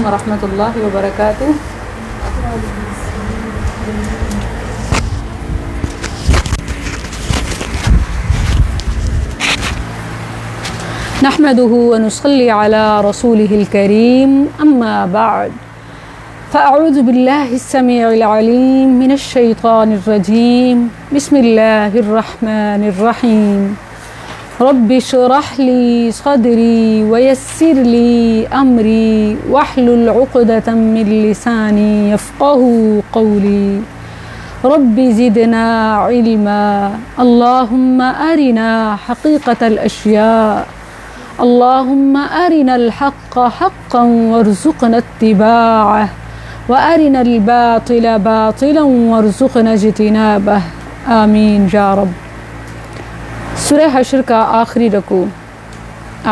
ورحمۃ اللہ وبرکاتہ۔ نحمده ونصلي على رسوله الكريم أما بعد فأعوذ بالله السميع العليم من الشيطان الرجيم بسم الله الرحمن الرحيم رب اشرح لي صدري ويسر لي أمري واحلل عقدة من لساني يفقهوا قولي رب زدنا علما اللهم أرنا حقيقة الأشياء اللهم أرنا الحق حقا وارزقنا اتباعه وأرنا الباطل باطلا وارزقنا اجتنابه آمین یا رب۔ سورہ حشر کا آخری رکوع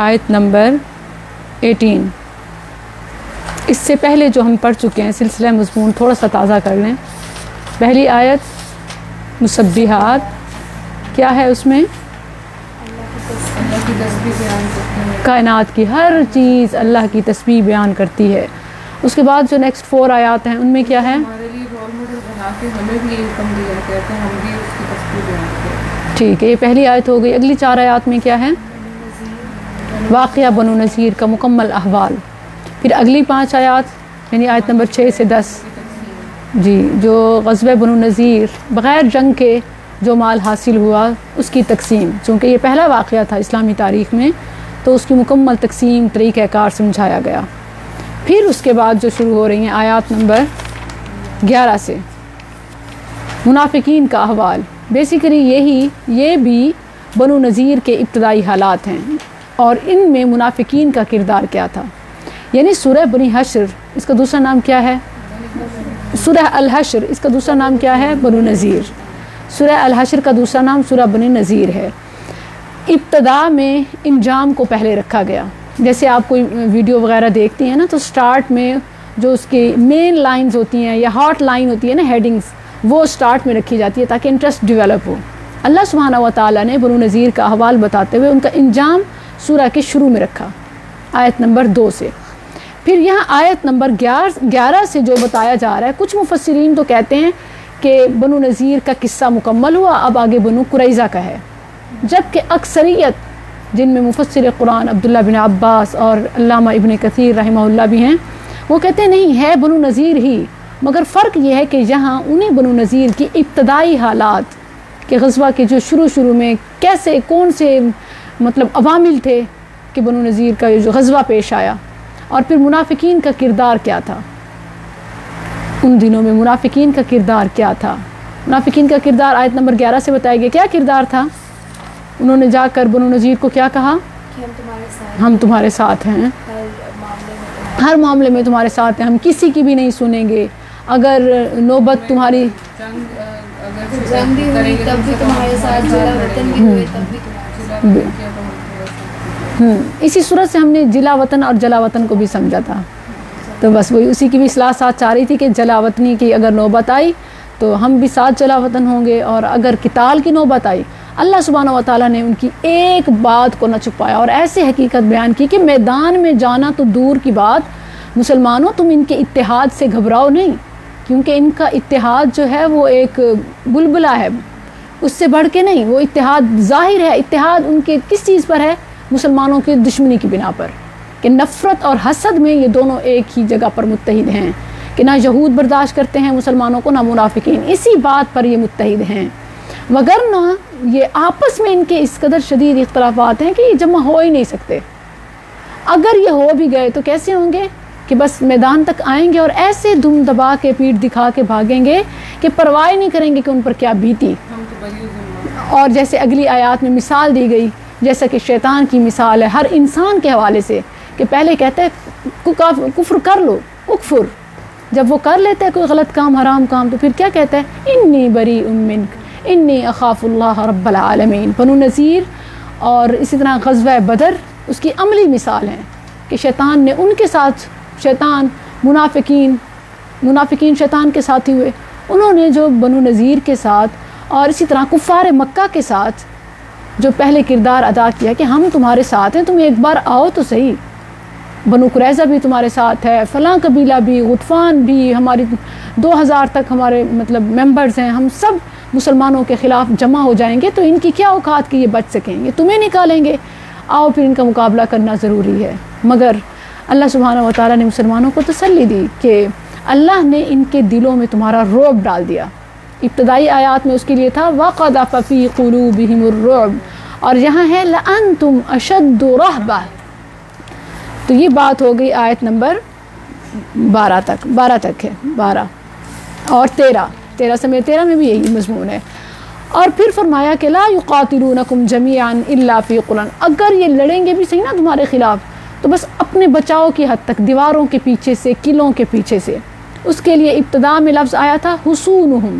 آیت نمبر 18۔ اس سے پہلے جو ہم پڑھ چکے ہیں سلسلہ مضمون تھوڑا سا تازہ کر لیں۔ پہلی آیت مسبحات کیا ہے؟ اس میں اللہ کی تسبیح بیان کرتی ہے، کائنات کی ہر چیز اللہ کی تسبیح بیان کرتی ہے۔ اس کے بعد جو نیکسٹ 4 آیات ہیں ان میں کیا ہے؟ ہمارے لیے رول ماڈل بنا کے ہمیں بھی یہ حکم دیا کہتے ہیں ہم بھی اس کی تسبیح بیان کریں۔ ٹھیک ہے، یہ پہلی آیت ہو گئی۔ اگلی 4 آیات میں کیا ہے؟ واقعہ بنو نذیر کا مکمل احوال۔ پھر اگلی 5 آیات یعنی آیت نمبر 6 سے 10 جی جو غزوہ بنو نذیر بغیر جنگ کے جو مال حاصل ہوا اس کی تقسیم، چونکہ یہ پہلا واقعہ تھا اسلامی تاریخ میں تو اس کی مکمل تقسیم طریقہ کار سمجھایا گیا۔ پھر اس کے بعد جو شروع ہو رہی ہیں آیات نمبر 11 سے منافقین کا احوال۔ بیسیکلی یہ بھی بنو نذیر کے ابتدائی حالات ہیں اور ان میں منافقین کا کردار کیا تھا۔ یعنی سورہ بنی حشر اس کا دوسرا نام کیا ہے؟ سورہ الحشر اس کا دوسرا نام کیا ہے؟ بنو نذیر۔ سورہ الحشر کا دوسرا نام سورہ بنی نذیر ہے۔ ابتدا میں انجام کو پہلے رکھا گیا۔ جیسے آپ کوئی ویڈیو وغیرہ دیکھتی ہیں نا تو سٹارٹ میں جو اس کی مین لائنز ہوتی ہیں یا ہاٹ لائن ہوتی ہے نا ہیڈنگز، وہ سٹارٹ میں رکھی جاتی ہے تاکہ انٹرسٹ ڈیولپ ہو۔ اللہ سبحانہ و تعالیٰ نے بنو نذیر کا احوال بتاتے ہوئے ان کا انجام سورہ کے شروع میں رکھا آیت نمبر 2 سے۔ پھر یہاں آیت نمبر 11 سے جو بتایا جا رہا ہے، کچھ مفسرین تو کہتے ہیں کہ بنو نذیر کا قصہ مکمل ہوا، اب آگے بنو قریظہ کا ہے، جبکہ اکثریت جن میں مفسر قرآن عبداللہ بن عباس اور علامہ ابن کثیر رحمہ اللہ بھی ہیں، وہ کہتے ہیں نہیں ہے بنو نذیر ہی، مگر فرق یہ ہے کہ یہاں انہیں بنو نذیر کی ابتدائی حالات کہ غزوہ کے جو شروع میں کیسے کون سے مطلب عوامل تھے کہ بنو نذیر کا جو غزوہ پیش آیا، اور پھر منافقین کا کردار کیا تھا۔ ان دنوں میں منافقین کا کردار کیا تھا؟ منافقین کا کردار آیت نمبر 11 سے بتایا گیا۔ کیا کردار تھا؟ انہوں نے جا کر بنو نذیر کو کیا کہا کہ ہم تمہارے ساتھ ہیں، ہر معاملے میں تمہارے ساتھ ہیں، ہم کسی کی بھی نہیں سنیں گے، اگر نوبت تمہاری جنگ بھی ہوئی تب بھی تمہارے ساتھ، جلا وطن بھی ہوئے تب بھی تمہارے ساتھ۔ اسی صورت سے ہم نے جلا وطن اور جلا وطن کو بھی سمجھا تھا، تو بس وہی اسی کی بھی اصلاح ساتھ چاہ رہی تھی کہ جلا وطنی کی اگر نوبت آئی تو ہم بھی ساتھ جلا وطن ہوں گے، اور اگر قتال کی نوبت آئی اللہ سبحانہ و تعالیٰ نے ان کی ایک بات کو نہ چھپایا اور ایسے حقیقت بیان کی کہ میدان میں جانا تو دور کی بات، مسلمانوں تم ان کے اتحاد سے گھبراؤ نہیں، کیونکہ ان کا اتحاد جو ہے وہ ایک بلبلہ ہے، اس سے بڑھ کے نہیں، وہ اتحاد ظاہر ہے۔ اتحاد ان کے کس چیز پر ہے؟ مسلمانوں کی دشمنی کی بنا پر، کہ نفرت اور حسد میں یہ دونوں ایک ہی جگہ پر متحد ہیں، کہ نہ یہود برداشت کرتے ہیں مسلمانوں کو، نہ منافقین، اسی بات پر یہ متحد ہیں۔ وگرنہ یہ آپس میں ان کے اس قدر شدید اختلافات ہیں کہ یہ جمع ہو ہی نہیں سکتے۔ اگر یہ ہو بھی گئے تو کیسے ہوں گے کہ بس میدان تک آئیں گے اور ایسے دم دبا کے پیٹ دکھا کے بھاگیں گے کہ پرواہ نہیں کریں گے کہ ان پر کیا بیتی۔ اور جیسے اگلی آیات میں مثال دی گئی، جیسا کہ شیطان کی مثال ہے ہر انسان کے حوالے سے، کہ پہلے کہتا ہے کفر کر لو، اکفر، جب وہ کر لیتا ہے کوئی غلط کام، حرام کام، تو پھر کیا کہتا ہے؟ انی بریء منک انی اخاف اللہ رب العالمین۔ بنو نذیر اور اسی طرح غزوہ بدر اس کی عملی مثال ہے کہ شیطان نے ان کے ساتھ، شیطان منافقین شیطان کے ساتھی ہوئے، انہوں نے جو بنو نذیر کے ساتھ اور اسی طرح کفار مکہ کے ساتھ جو پہلے کردار ادا کیا کہ ہم تمہارے ساتھ ہیں، تم ایک بار آؤ تو صحیح، بنو قریظہ بھی تمہارے ساتھ ہے، فلاں قبیلہ بھی، غطفان بھی، ہماری 2000 تک ہمارے مطلب ممبرز ہیں، ہم سب مسلمانوں کے خلاف جمع ہو جائیں گے، تو ان کی کیا اوقات کہ یہ بچ سکیں، یہ تمہیں نکالیں گے، آؤ پھر ان کا مقابلہ کرنا ضروری ہے۔ مگر اللہ سبحانہ و تعالیٰ نے مسلمانوں کو تسلی دی کہ اللہ نے ان کے دلوں میں تمہارا رعب ڈال دیا۔ ابتدائی آیات میں اس کے لیے تھا وَقَذَفَ فِي قُلُوبِهِمُ الرُّعْبَ، اور یہاں ہے لَأَنْتُمْ أَشَدُّ رَهْبَةً، تو یہ بات ہو گئی آیت نمبر 12 تک ہے، 12 اور 13 سمیت 13 میں بھی یہی مضمون ہے۔ اور پھر فرمایا کہ لا يقاتلونكم جميعا الا في قرى، اگر یہ لڑیں گے بھی صحیح نا تمہارے خلاف تو بس اپنے بچاؤ کی حد تک، دیواروں کے پیچھے سے، قلعوں کے پیچھے سے۔ اس کے لیے ابتدا میں لفظ آیا تھا حصونہم،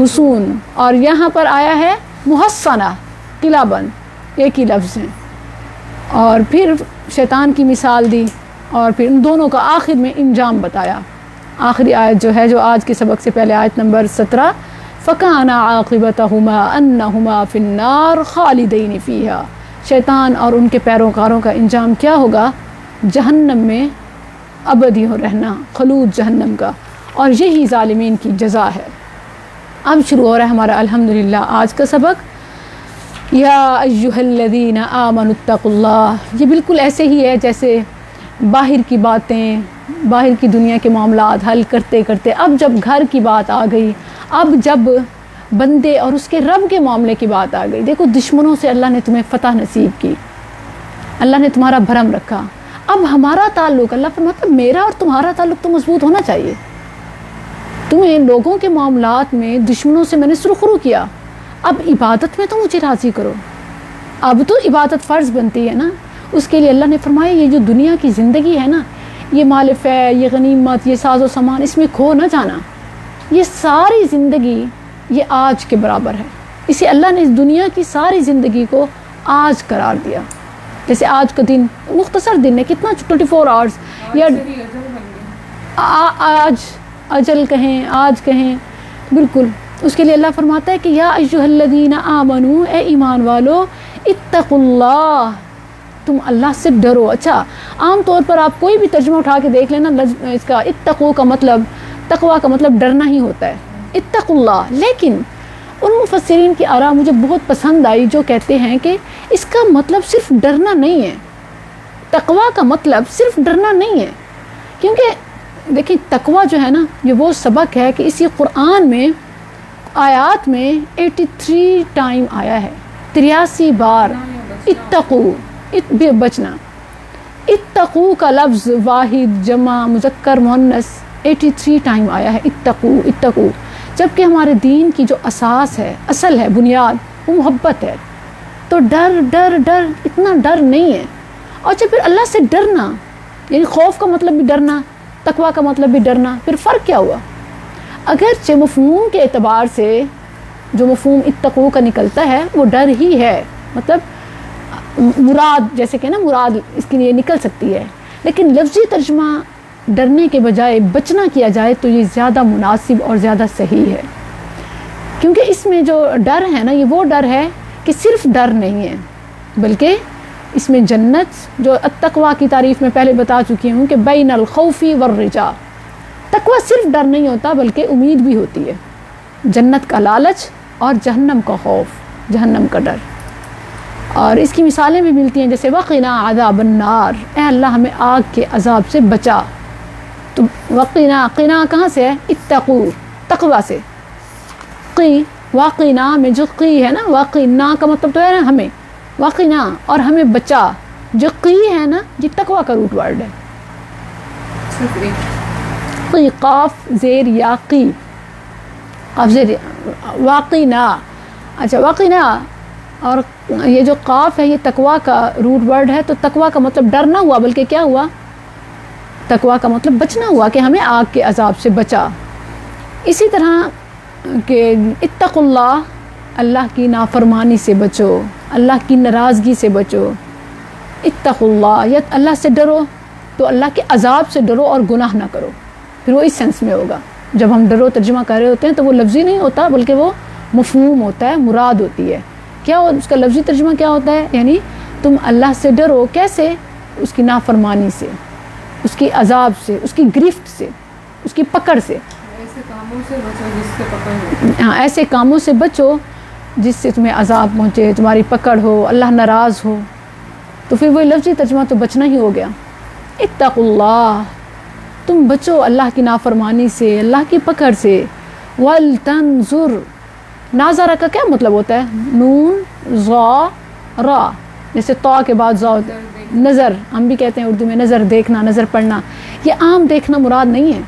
حصون، اور یہاں پر آیا ہے محصنہ، قلعہ بند، ایک ہی لفظ ہیں۔ اور پھر شیطان کی مثال دی، اور پھر ان دونوں کا آخر میں انجام بتایا۔ آخری آیت جو ہے، جو آج کے سبق سے پہلے آیت نمبر 17، فَكَانَ عَاقِبَتَهُمَا أَنَّهُمَا فِي النَّارِ خَالِدَيْنِ فِيهَا، شیطان اور ان کے پیروکاروں کا انجام کیا ہوگا؟ جہنم میں ابدی ہو رہنا، خلود جہنم کا، اور یہی ظالمین کی جزا ہے۔ اب شروع ہو رہا ہے ہمارا الحمدللہ آج کا سبق۔ یا ایھا الذین آمنوا اتقوا اللہ، یہ بالکل ایسے ہی ہے جیسے باہر کی باتیں، باہر کی دنیا کے معاملات حل کرتے کرتے اب جب گھر کی بات آ گئی، اب جب بندے اور اس کے رب کے معاملے کی بات آ گئی، دیکھو دشمنوں سے اللہ نے تمہیں فتح نصیب کی، اللہ نے تمہارا بھرم رکھا، اب ہمارا تعلق، اللہ فرماتا ہے میرا اور تمہارا تعلق تو مضبوط ہونا چاہیے۔ تمہیں لوگوں کے معاملات میں دشمنوں سے میں نے سرخرو کیا، اب عبادت میں تو مجھے راضی کرو، اب تو عبادت فرض بنتی ہے نا۔ اس کے لیے اللہ نے فرمایا یہ جو دنیا کی زندگی ہے نا، یہ مال فے، یہ غنیمت، یہ ساز و سامان، اس میں کھو نہ جانا، یہ ساری زندگی یہ آج کے برابر ہے۔ اسے اللہ نے اس دنیا کی ساری زندگی کو آج قرار دیا، جیسے آج کا دن مختصر دن ہے، کتنا 24 آورز، یا آج اجل کہیں، آج کہیں، بالکل۔ اس کے لیے اللہ فرماتا ہے کہ یا ایھا الذین آمنو، اے ایمان والو، اتقوا اللہ، تم اللہ سے ڈرو۔ اچھا، عام طور پر آپ کوئی بھی ترجمہ اٹھا کے دیکھ لینا، اس کا اتقوا کا مطلب، تقویٰ کا مطلب ڈرنا ہی ہوتا ہے، اتقوا اللہ، لیکن ان مفسرین کی آراء مجھے بہت پسند آئی جو کہتے ہیں کہ اس کا مطلب صرف ڈرنا نہیں ہے، تقویٰ کا مطلب صرف ڈرنا نہیں ہے، کیونکہ دیکھیں تقویٰ جو ہے نا یہ وہ سبق ہے کہ اسی قرآن میں آیات میں 83 ٹائم آیا ہے، 83 بار اتقو، بچنا، اتقو کا لفظ واحد، جمع، مذکر، مؤنث 83 ٹائم آیا ہے، اتقو اتقو، جبکہ ہمارے دین کی جو اساس ہے، اصل ہے، بنیاد، وہ محبت ہے، تو ڈر ڈر ڈر اتنا ڈر نہیں ہے۔ اور جب پھر اللہ سے ڈرنا، یعنی خوف کا مطلب بھی ڈرنا، تقویٰ کا مطلب بھی ڈرنا، پھر فرق کیا ہوا؟ اگرچہ مفہوم کے اعتبار سے جو مفہوم اتقو کا نکلتا ہے وہ ڈر ہی ہے، مطلب مراد، جیسے کہ نا مراد اس کے لیے نکل سکتی ہے، لیکن لفظی ترجمہ ڈرنے کے بجائے بچنا کیا جائے تو یہ زیادہ مناسب اور زیادہ صحیح ہے، کیونکہ اس میں جو ڈر ہے نا یہ وہ ڈر ہے کہ صرف ڈر نہیں ہے، بلکہ اس میں جنت، جو التقویٰ کی تعریف میں پہلے بتا چکی ہوں کہ بین الخوف والرجاء، تقویٰ صرف ڈر نہیں ہوتا بلکہ امید بھی ہوتی ہے، جنت کا لالچ اور جہنم کا خوف، جہنم کا ڈر۔ اور اس کی مثالیں بھی ملتی ہیں، جیسے وقنا عذاب النار، اے اللہ ہمیں آگ کے عذاب سے بچا، تو وقنا، قنا کہاں سے ہے؟ اتقو، تقویٰ سے، قی، واقعنا میں جو قی ہے نا، واقعنا کا مطلب تو ہے نا ہمیں، واقعنا، اور ہمیں بچا، جو قی ہے نا یہ تقویٰ کا روٹ ورڈ ہے، قی، قاف زیر یا قی، قاف زیر، واقعنا، اچھا واقعنا، اور یہ جو قاف ہے یہ تقویٰ کا روٹ ورڈ ہے، تو تقویٰ کا مطلب ڈر نہ ہوا بلکہ کیا ہوا؟ تقویٰ کا مطلب بچنا ہوا، کہ ہمیں آگ کے عذاب سے بچا۔ اسی طرح کہ اتقوا اللہ، اللہ کی نافرمانی سے بچو، اللہ کی ناراضگی سے بچو، اتقوا اللہ، یا اللہ سے ڈرو تو اللہ کے عذاب سے ڈرو اور گناہ نہ کرو، پھر وہ اس سینس میں ہوگا۔ جب ہم ڈرو ترجمہ کر رہے ہوتے ہیں تو وہ لفظی نہیں ہوتا بلکہ وہ مفہوم ہوتا ہے، مراد ہوتی ہے۔ کیا اس کا لفظی ترجمہ کیا ہوتا ہے؟ یعنی تم اللہ سے ڈرو، کیسے؟ اس کی نافرمانی سے، اس کی عذاب سے، اس کی گرفت سے، اس کی پکڑ سے. ایسے کاموں سے بچو جس سے پکڑ ہو. ہاں، ایسے کاموں سے بچو جس سے تمہیں عذاب پہنچے، تمہاری پکڑ ہو، اللہ ناراض ہو. تو پھر وہی لفظی ترجمہ تو بچنا ہی ہو گیا. اتقوا اللہ، تم بچو اللہ کی نافرمانی سے، اللہ کی پکڑ سے. ولتنظر، ناظرہ کا کیا مطلب ہوتا ہے؟ نون ظا را، جیسے طا کے بعد ظا، نظر. ہم بھی کہتے ہیں اردو میں نظر دیکھنا، نظر پڑھنا. یہ عام دیکھنا مراد نہیں ہے،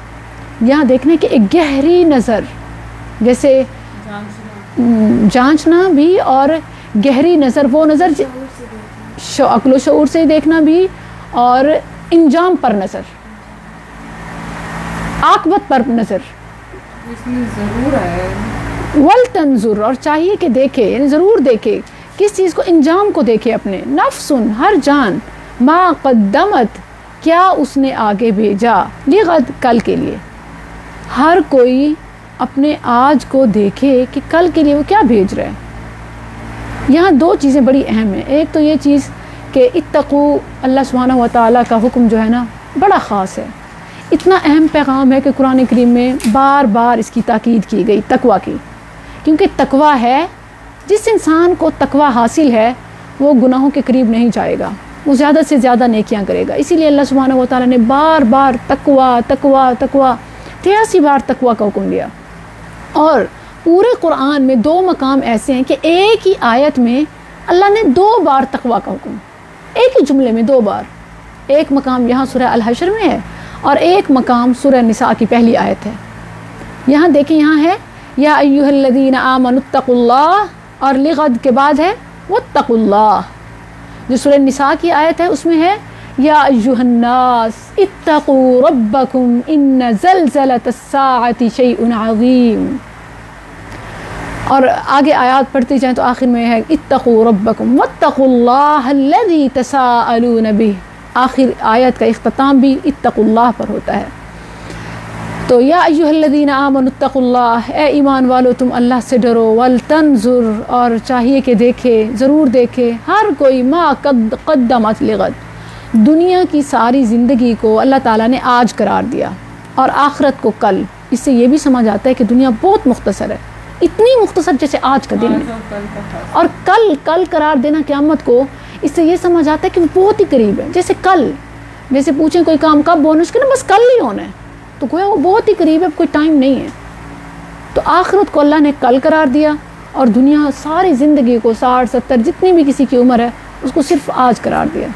یہاں دیکھنے کی ایک گہری نظر، جیسے جانچنا بھی، اور گہری نظر وہ نظر عقل و شعور سے دیکھنا بھی، اور انجام پر نظر، عاقبت پر نظر. اس میں ضرور ہے ولتنظر، اور چاہیے کہ دیکھے، یعنی ضرور دیکھے. کس چیز کو؟ انجام کو دیکھے اپنے. نفسن، ہر جان، ما قدمت، کیا اس نے آگے بھیجا، لغد، کل کے لیے. ہر کوئی اپنے آج کو دیکھے کہ کل کے لیے وہ کیا بھیج رہا ہے. یہاں دو چیزیں بڑی اہم ہیں. ایک تو یہ چیز کہ اتقو، اللہ سبحانہ و تعالیٰ کا حکم جو ہے نا بڑا خاص ہے. اتنا اہم پیغام ہے کہ قرآن کریم میں بار بار اس کی تاکید کی گئی تقویٰ کی، کیونکہ تقویٰ ہے، جس انسان کو تقویٰ حاصل ہے وہ گناہوں کے قریب نہیں جائے گا، وہ زیادہ سے زیادہ نیکیاں کرے گا. اسی لیے اللہ سبحانہ و تعالیٰ نے بار بار تقویٰ تقویٰ تقویٰ 83 بار تقویٰ کا حکم دیا. اور پورے قرآن میں 2 مقام ایسے ہیں کہ ایک ہی آیت میں اللہ نے 2 بار تقویٰ کا حکم، ایک ہی جملے میں 2 بار. ایک مقام یہاں سورہ الحشر میں ہے، اور ایک مقام سورہ نساء کی پہلی آیت ہے. یہاں دیکھیں، یہاں ہے یا ایھا الذین آمنوا اتقوا اللہ، اور لغد کے بعد ہے واتقوا اللہ. جو سورہ نساء کی آیت ہے اس میں ہے یا ایھا الناس اتقوا ربکم ان زلزلۃ الساعۃ شیء عظیم. اور آگے آیات پڑھتے جائیں تو آخر میں ہے اتقوا ربکم واتقوا اللہ الذی تساءلون بہ. آخر آیت کا اختتام بھی اتقوا اللہ پر ہوتا ہے. تو یا ایھا الذین آمنوا اتقوا اللہ، اے ایمان والو تم اللہ سے ڈرو. ولتنظر، اور چاہیے کہ دیکھے، ضرور دیکھے، ہر کوئی ما قدمت لغد. دنیا کی ساری زندگی کو اللہ تعالیٰ نے آج قرار دیا، اور آخرت کو کل. اس سے یہ بھی سمجھ آتا ہے کہ دنیا بہت مختصر ہے، اتنی مختصر جیسے آج کا دن ہے. اور کل قرار دینا قیامت کو، اس سے یہ سمجھ آتا ہے کہ وہ بہت ہی قریب ہے. جیسے کل، جیسے پوچھیں کوئی کام کب ہونا ہے، اس کے نا بس کل ہی ہونا ہے، تو گویا وہ بہت ہی قریب ہے، کوئی ٹائم نہیں ہے. تو آخرت کو اللہ نے کل قرار دیا، اور دنیا ساری زندگی کو 60 70 جتنی بھی کسی کی عمر ہے اس کو صرف آج قرار دیا.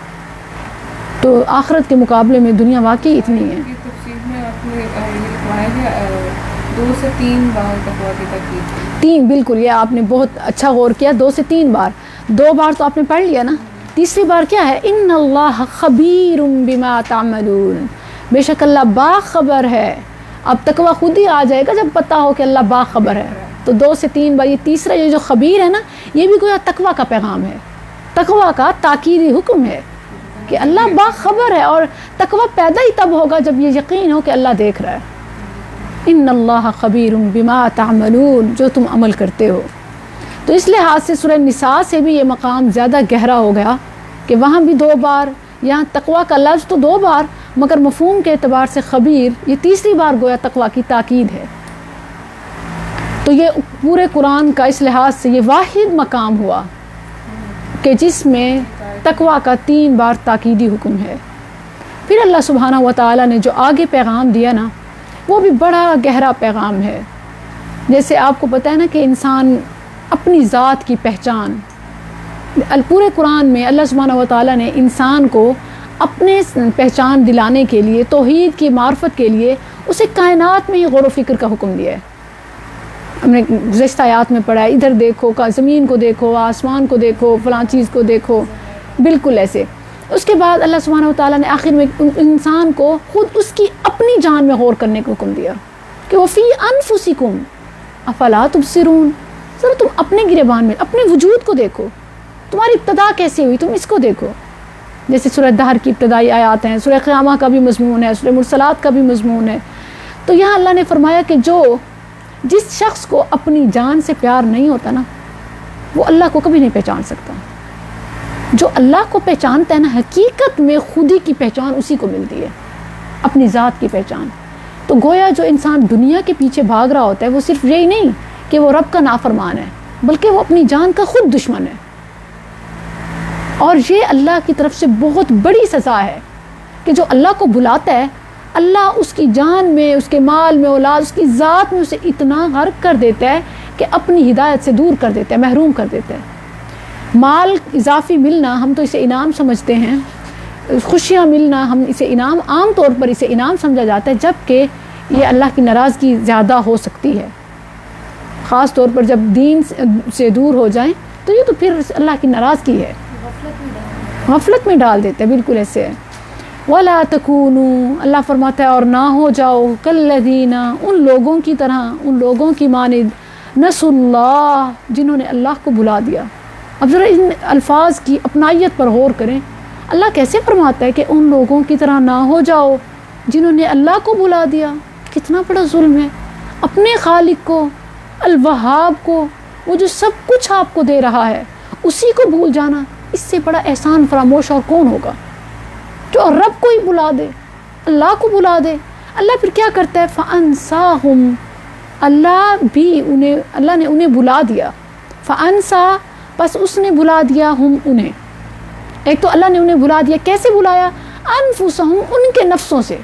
تو آخرت کے مقابلے میں دنیا واقعی اتنی ہے. تفسیر میں آپ نے لکھوایا ہے 2 سے 3 بار تقویٰ کی تاکید. 3، بالکل، یہ آپ نے بہت اچھا غور کیا. 2 سے 3 بار. 2 بار تو آپ نے پڑھ لیا نا. تیسری بار کیا ہے؟ ان اللہ خبیر بما تعملون، بے شک اللہ باخبر ہے. اب تقویٰ خود ہی آ جائے گا جب پتہ ہو کہ اللہ باخبر ہے. تو 2 سے 3 بار. یہ تیسرا یہ جو خبیر ہے نا، یہ بھی گویا تقویٰ کا پیغام ہے، تقویٰ کا تاکیدی حکم ہے کہ اللہ باخبر ہے. اور تقویٰ پیدا ہی تب ہوگا جب یہ یقین ہو کہ اللہ دیکھ رہا ہے. ان اللہ خبیر بما تعملون، جو تم عمل کرتے ہو. تو اس لحاظ سے سورہ نساء سے بھی یہ مقام زیادہ گہرا ہو گیا کہ وہاں بھی 2 بار. یہاں تقویٰ کا لفظ تو 2 بار، مگر مفہوم کے اعتبار سے خبیر یہ تیسری بار گویا تقویٰ کی تاکید ہے. تو یہ پورے قرآن کا اس لحاظ سے یہ واحد مقام ہوا کہ جس میں تقویٰ کا 3 بار تاکیدی حکم ہے. پھر اللہ سبحانہ و تعالیٰ نے جو آگے پیغام دیا نا، وہ بھی بڑا گہرا پیغام ہے. جیسے آپ کو پتہ ہے نا کہ انسان اپنی ذات کی پہچان، پورے قرآن میں اللہ سبحانہ و تعالیٰ نے انسان کو اپنے پہچان دلانے کے لیے، توحید کی معرفت کے لیے اسے کائنات میں ہی غور و فکر کا حکم دیا ہے. ہم نے گزشتہ آیات میں پڑھا ہے، ادھر دیکھو، زمین کو دیکھو، آسمان کو دیکھو، فلاں چیز کو دیکھو. بالکل ایسے. اس کے بعد اللہ سبحانہ و تعالیٰ نے آخر میں انسان کو خود اس کی اپنی جان میں غور کرنے کا حکم دیا کہ وفی انفسکم افلا تبصرون. ذرا تم اپنے گریبان میں، اپنے وجود کو دیکھو، تمہاری ابتدا کیسے ہوئی، تم اس کو دیکھو. جیسے سورہ دہر کی ابتدائی آیات ہیں، سورہ قیامہ کا بھی مضمون ہے، سورہ مرسلات کا بھی مضمون ہے. تو یہاں اللہ نے فرمایا کہ جس شخص کو اپنی جان سے پیار نہیں ہوتا نا، وہ اللہ کو کبھی نہیں پہچان سکتا. جو اللہ کو پہچانتا ہے نا، حقیقت میں خود ہی کی پہچان اسی کو ملتی ہے، اپنی ذات کی پہچان. تو گویا جو انسان دنیا کے پیچھے بھاگ رہا ہوتا ہے وہ صرف یہی نہیں کہ وہ رب کا نافرمان ہے، بلکہ وہ اپنی جان کا خود دشمن ہے. اور یہ اللہ کی طرف سے بہت بڑی سزا ہے کہ جو اللہ کو بلاتا ہے، اللہ اس کی جان میں، اس کے مال میں، اولاد، اس کی ذات میں اسے اتنا غرق کر دیتا ہے کہ اپنی ہدایت سے دور کر دیتا ہے، محروم کر دیتا ہے. مال اضافی ملنا ہم تو اسے انعام سمجھتے ہیں، خوشیاں ملنا ہم اسے انعام، عام طور پر اسے انعام سمجھا جاتا ہے، جبکہ یہ اللہ کی ناراضگی زیادہ ہو سکتی ہے. خاص طور پر جب دین سے دور ہو جائیں تو یہ تو پھر اللہ کی ناراضگی ہے، غفلت میں ڈال دیتے ہیں. بالکل ایسے ہے. وَلَا تَكُونُوا، اللہ فرماتا ہے اور نہ ہو جاؤ، كَالَّذِينَ، ان لوگوں کی طرح، ان لوگوں کی مانند، نسوا اللہ، جنہوں نے اللہ کو بھلا دیا. اب ذرا ان الفاظ کی اپنائیت پر غور کریں. اللہ کیسے فرماتا ہے کہ ان لوگوں کی طرح نہ ہو جاؤ جنہوں نے اللہ کو بھلا دیا؟ کتنا بڑا ظلم ہے. اپنے خالق کو، الوہاب کو، وہ جو سب کچھ آپ کو دے رہا ہے، اسی کو بھول جانا، اس سے بڑا احسان فراموش اور کون ہوگا جو رب کو ہی بلا دے، اللہ کو بلا دے. اللہ پھر کیا کرتا ہے؟ فَأَنْسَاهُمْ، اللہ نے انہیں بلا دیا. فَأَنْسَا، بس اس نے بلا دیا ہم انہیں. ایک تو اللہ نے انہیں بلا دیا، کیسے بلایا؟ انفسہم، ان کے نفسوں سے،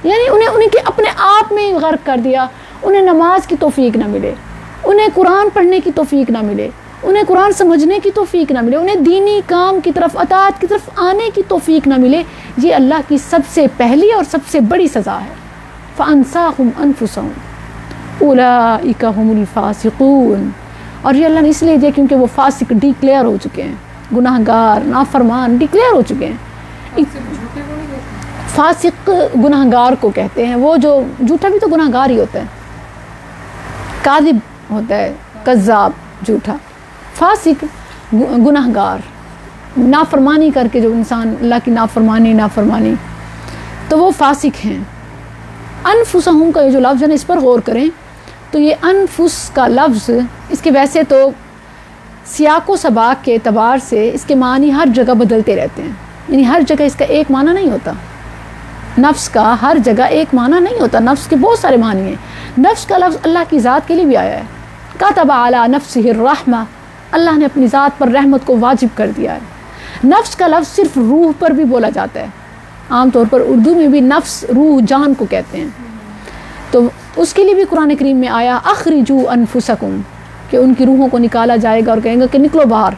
یعنی انہیں کے اپنے آپ میں غرق کر دیا. انہیں نماز کی توفیق نہ ملے، انہیں قرآن پڑھنے کی توفیق نہ ملے، انہیں قرآن سمجھنے کی توفیق نہ ملے، انہیں دینی کام کی طرف، اطاعت کی طرف آنے کی توفیق نہ ملے. یہ اللہ کی سب سے پہلی اور سب سے بڑی سزا ہے. فَأَنْسَاهُمْ أَنفُسَهُمْ أُولَئِكَ هُمُ الْفَاسِقُونَ. اور یہ اللہ نے اس لیے دیا کیونکہ وہ فاسق ڈیکلیئر ہو چکے ہیں، گناہ گار، نافرمان ڈیکلیئر ہو چکے ہیں. فاسق گناہ گار کو کہتے ہیں، وہ جو جھوٹا بھی تو گناہ گار ہی ہوتا ہے، کاذب ہوتا ہے، کذاب، جھوٹا. فاسق گناہ گار، نافرمانی کر کے جو انسان اللہ کی نافرمانی، تو وہ فاسق ہیں. انفسہم کا یہ جو لفظ ہے نا، اس پر غور کریں تو یہ انفس کا لفظ، اس کے ویسے تو سیاق و سباق کے اعتبار سے اس کے معنی ہر جگہ بدلتے رہتے ہیں، یعنی ہر جگہ اس کا ایک معنی نہیں ہوتا. نفس کا ہر جگہ ایک معنی نہیں ہوتا، نفس کے بہت سارے معنی ہیں. نفس کا لفظ اللہ کی ذات کے لیے بھی آیا ہے. کتب علی نفسہ الرحمہ، اللہ نے اپنی ذات پر رحمت کو واجب کر دیا ہے. نفس کا لفظ صرف روح پر بھی بولا جاتا ہے. عام طور پر اردو میں بھی نفس، روح، جان کو کہتے ہیں. تو اس کے لیے بھی قرآن کریم میں آیا اخرجوا انفسکم، کہ ان کی روحوں کو نکالا جائے گا اور کہیں گے کہ نکلو باہر،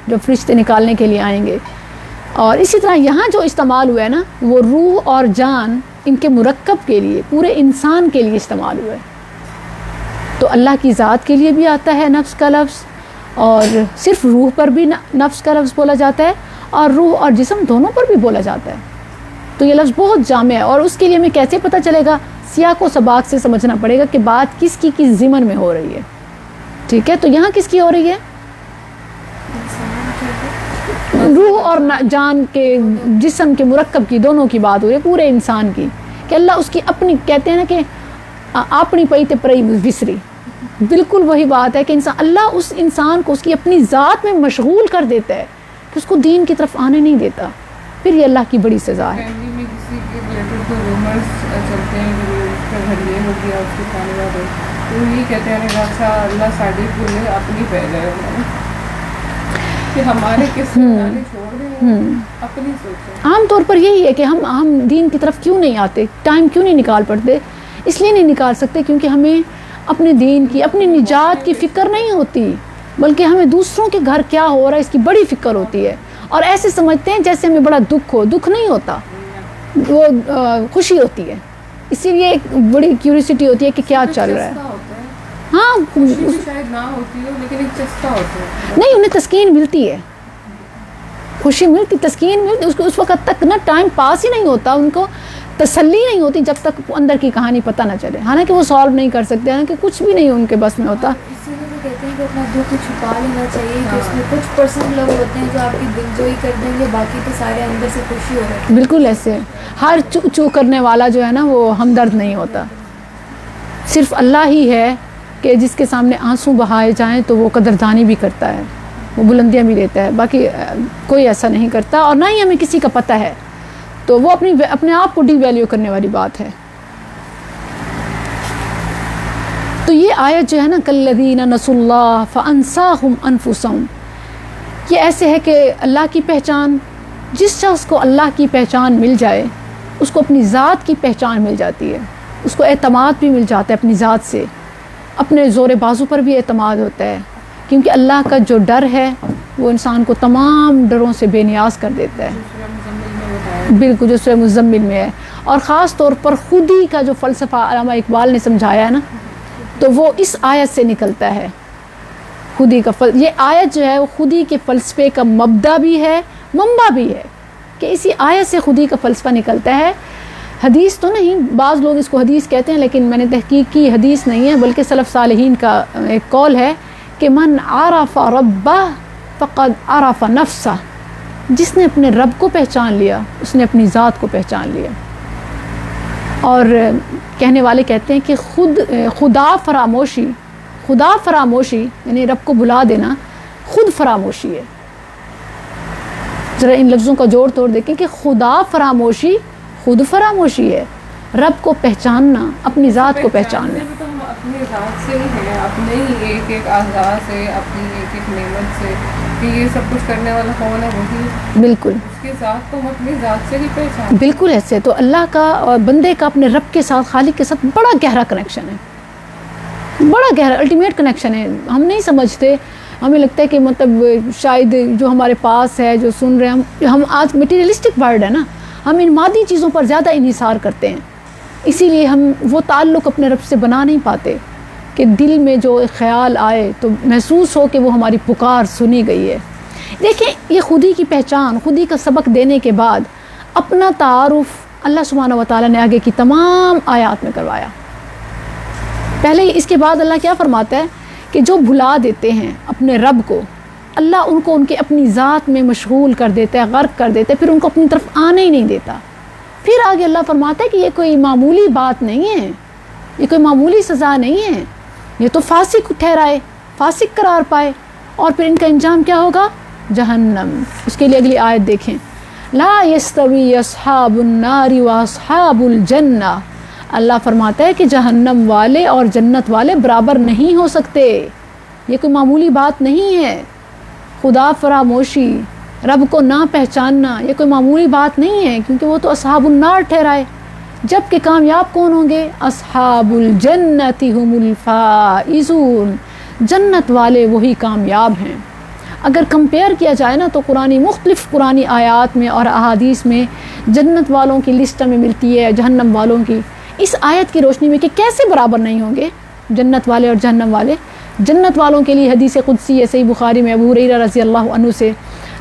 جب فرشتے نکالنے کے لیے آئیں گے. اور اسی طرح یہاں جو استعمال ہوا ہے نا، وہ روح اور جان ان کے مرکب کے لیے، پورے انسان کے لیے استعمال ہوا ہے. تو اللہ کی ذات کے لیے بھی آتا ہے نفس کا لفظ، اور صرف روح پر بھی نفس کا لفظ بولا جاتا ہے، اور روح اور جسم دونوں پر بھی بولا جاتا ہے. تو یہ لفظ بہت جامع ہے، اور اس کے لیے ہمیں کیسے پتہ چلے گا؟ سیاق و سباق سے سمجھنا پڑے گا کہ بات کس کی کس ضمن میں ہو رہی ہے. ٹھیک ہے، تو یہاں کس کی ہو رہی ہے؟ روح اور جان کے، جسم کے مرکب کی، دونوں کی بات ہو رہی ہے، پورے انسان کی. کہ اللہ اس کی اپنی، کہتے ہیں نا کہ اپنی پئی تے پرئی وسری، بالکل وہی بات ہے کہ اللہ اس انسان کو اس کی اپنی ذات میں مشغول کر دیتا ہے کہ اس کو دین کی طرف آنے نہیں دیتا. پھر یہ اللہ کی بڑی سزا ہے. فیملی میں کسی کے ریلیٹڈ کو رومرز چلتے ہیں کہ اس کا گھر یہ ہو گیا، اس کے کھانے والے، تو یہ کہتے ہیں کہ اچھا اللہ ساڑی پورے اپنی پہ جائے کہ ہمارے کس سے چھوڑ دیں، اپنی سوچیں. عام طور پر یہی ہے کہ ہم دین کی طرف کیوں نہیں آتے، ٹائم کیوں نہیں نکال پڑتے؟ اس لیے نہیں نکال سکتے کیونکہ ہمیں اپنے دین کی، اپنی نجات کی فکر نہیں ہوتی، بلکہ ہمیں دوسروں کے گھر کیا ہو رہا ہے اس کی بڑی فکر ہوتی ہے. اور ایسے سمجھتے ہیں جیسے ہمیں بڑا دکھ ہو. دکھ نہیں ہوتا، وہ خوشی ہوتی ہے. اسی لیے ایک بڑی کیوریسٹی ہوتی ہے کہ کیا چل رہا ہے. ہاں شاید نہ ہوتی ہو لیکن ایک چسکا ہوتا ہے. نہیں، انہیں تسکین ملتی ہے، خوشی ملتی، تسکین ملتی. اس وقت تک نا ٹائم پاس ہی نہیں ہوتا، ان کو تسلی نہیں ہوتی جب تک اندر کی کہانی پتہ نہ چلے. حالانکہ وہ سالو نہیں کر سکتے، حالانکہ کچھ بھی نہیں ان کے بس میں ہوتا. اسی لیے وہ کہتے ہیں کہ اپنا دکھ چھپا لینا چاہیے، کہ اس میں کچھ پرسنٹ لوگ ہوتے ہیں جو آپ کی دلجوئی کر دیں گے، باقی تو سارے اندر سے خوشی ہو رہے ہیں. بالکل ایسے ہر چو کرنے والا جو ہے نا وہ ہمدرد نہیں ہوتا. صرف اللہ ہی ہے کہ جس کے سامنے آنسو بہائے جائیں تو وہ قدردانی بھی کرتا ہے. وہ بلندیاں بھی دیتا ہے، باقی کوئی ایسا نہیں کرتا، اور نہ ہی ہمیں کسی کا پتہ ہے، تو وہ اپنے آپ کو ڈی ویلیو کرنے والی بات ہے۔ تو یہ آیت جو ہے نا کالذین نسوا اللہ فانساہم انفسہم، یہ ایسے ہے کہ اللہ کی پہچان، جس شخص کو اللہ کی پہچان مل جائے اس کو اپنی ذات کی پہچان مل جاتی ہے، اس کو اعتماد بھی مل جاتا ہے اپنی ذات سے، اپنے زور بازو پر بھی اعتماد ہوتا ہے، کیونکہ اللہ کا جو ڈر ہے وہ انسان کو تمام ڈروں سے بے نیاز کر دیتا ہے، بالکل جو سورہ مزمل میں ہے۔ اور خاص طور پر خودی کا جو فلسفہ علامہ اقبال نے سمجھایا ہے نا، تو وہ اس آیت سے نکلتا ہے۔ خودی کا یہ آیت جو ہے وہ خودی کے فلسفے کا مبدا بھی ہے، منبع بھی ہے، کہ اسی آیت سے خودی کا فلسفہ نکلتا ہے، حدیث تو نہیں، بعض لوگ اس کو حدیث کہتے ہیں لیکن میں نے تحقیق کی حدیث نہیں ہے، بلکہ سلف صالحین کا ایک قول ہے کہ من عرف ربہ فقد عرف نفسہ، جس نے اپنے رب کو پہچان لیا اس نے اپنی ذات کو پہچان لیا۔ اور کہنے والے کہتے ہیں کہ خدا فراموشی یعنی رب کو بھلا دینا خود فراموشی ہے۔ ذرا ان لفظوں کا جوڑ توڑ دیکھیں کہ خدا فراموشی خود فراموشی ہے، رب کو پہچاننا اپنی ذات کو پہچاننا۔ تو ہم اپنی ذات سے ہی ہیں، اپنے ہی ایک ایک اعضاء سے، اپنی ایک ایک نعمت سے، کہ یہ سب کچھ کرنے والا کون ہے؟ وہی، بالکل اس کی ذات کو ہم اپنی ذات سے ہی پہچانتے ہیں۔ بالکل ایسے تو اللہ کا اور بندے کا اپنے رب کے ساتھ، خالق کے ساتھ بڑا گہرا کنیکشن ہے، بڑا گہرا الٹیمیٹ کنیکشن ہے۔ ہم نہیں سمجھتے، ہمیں لگتا ہے کہ مطلب شاید جو ہمارے پاس ہے، جو سن رہے ہیں ہم آج مٹیریلسٹک ورلڈ ہے نا، ہم ان مادی چیزوں پر زیادہ انحصار کرتے ہیں، اسی لیے ہم وہ تعلق اپنے رب سے بنا نہیں پاتے کہ دل میں جو خیال آئے تو محسوس ہو کہ وہ ہماری پکار سنی گئی ہے۔ دیکھیں یہ خودی کی پہچان، خودی کا سبق دینے کے بعد اپنا تعارف اللہ سبحانہ و تعالیٰ نے آگے کی تمام آیات میں کروایا۔ پہلے اس کے بعد اللہ کیا فرماتا ہے کہ جو بھلا دیتے ہیں اپنے رب کو، اللہ ان کو ان کے اپنی ذات میں مشغول کر دیتا ہے، غرق کر دیتا ہے، پھر ان کو اپنی طرف آنے ہی نہیں دیتا۔ پھر آگے اللہ فرماتا ہے کہ یہ کوئی معمولی بات نہیں ہے، یہ کوئی معمولی سزا نہیں ہے، یہ تو فاسق ٹھہرائے، فاسق قرار پائے، اور پھر ان کا انجام کیا ہوگا؟ جہنم۔ اس کے لیے اگلی آیت دیکھیں، لا یستوی اصحاب النار واصحاب الجنہ، اللہ فرماتا ہے کہ جہنم والے اور جنت والے برابر نہیں ہو سکتے، یہ کوئی معمولی بات نہیں ہے۔ خدا فراموشی، رب کو نہ پہچاننا یہ کوئی معمولی بات نہیں ہے، کیونکہ وہ تو اصحاب النار ٹھہرائے، جبکہ کامیاب کون ہوں گے؟ اصحاب الجنت هم الفائزون، جنت والے وہی کامیاب ہیں۔ اگر کمپیئر کیا جائے نا تو مختلف قرآنی آیات میں اور احادیث میں جنت والوں کی لسٹ میں ملتی ہے، جہنم والوں کی، اس آیت کی روشنی میں کہ کیسے برابر نہیں ہوں گے جنت والے اور جہنم والے۔ جنت والوں کے لیے حدیث قدسی ہے صحیح بخاری میں، ابو ہریرہ رضی اللہ عنہ سے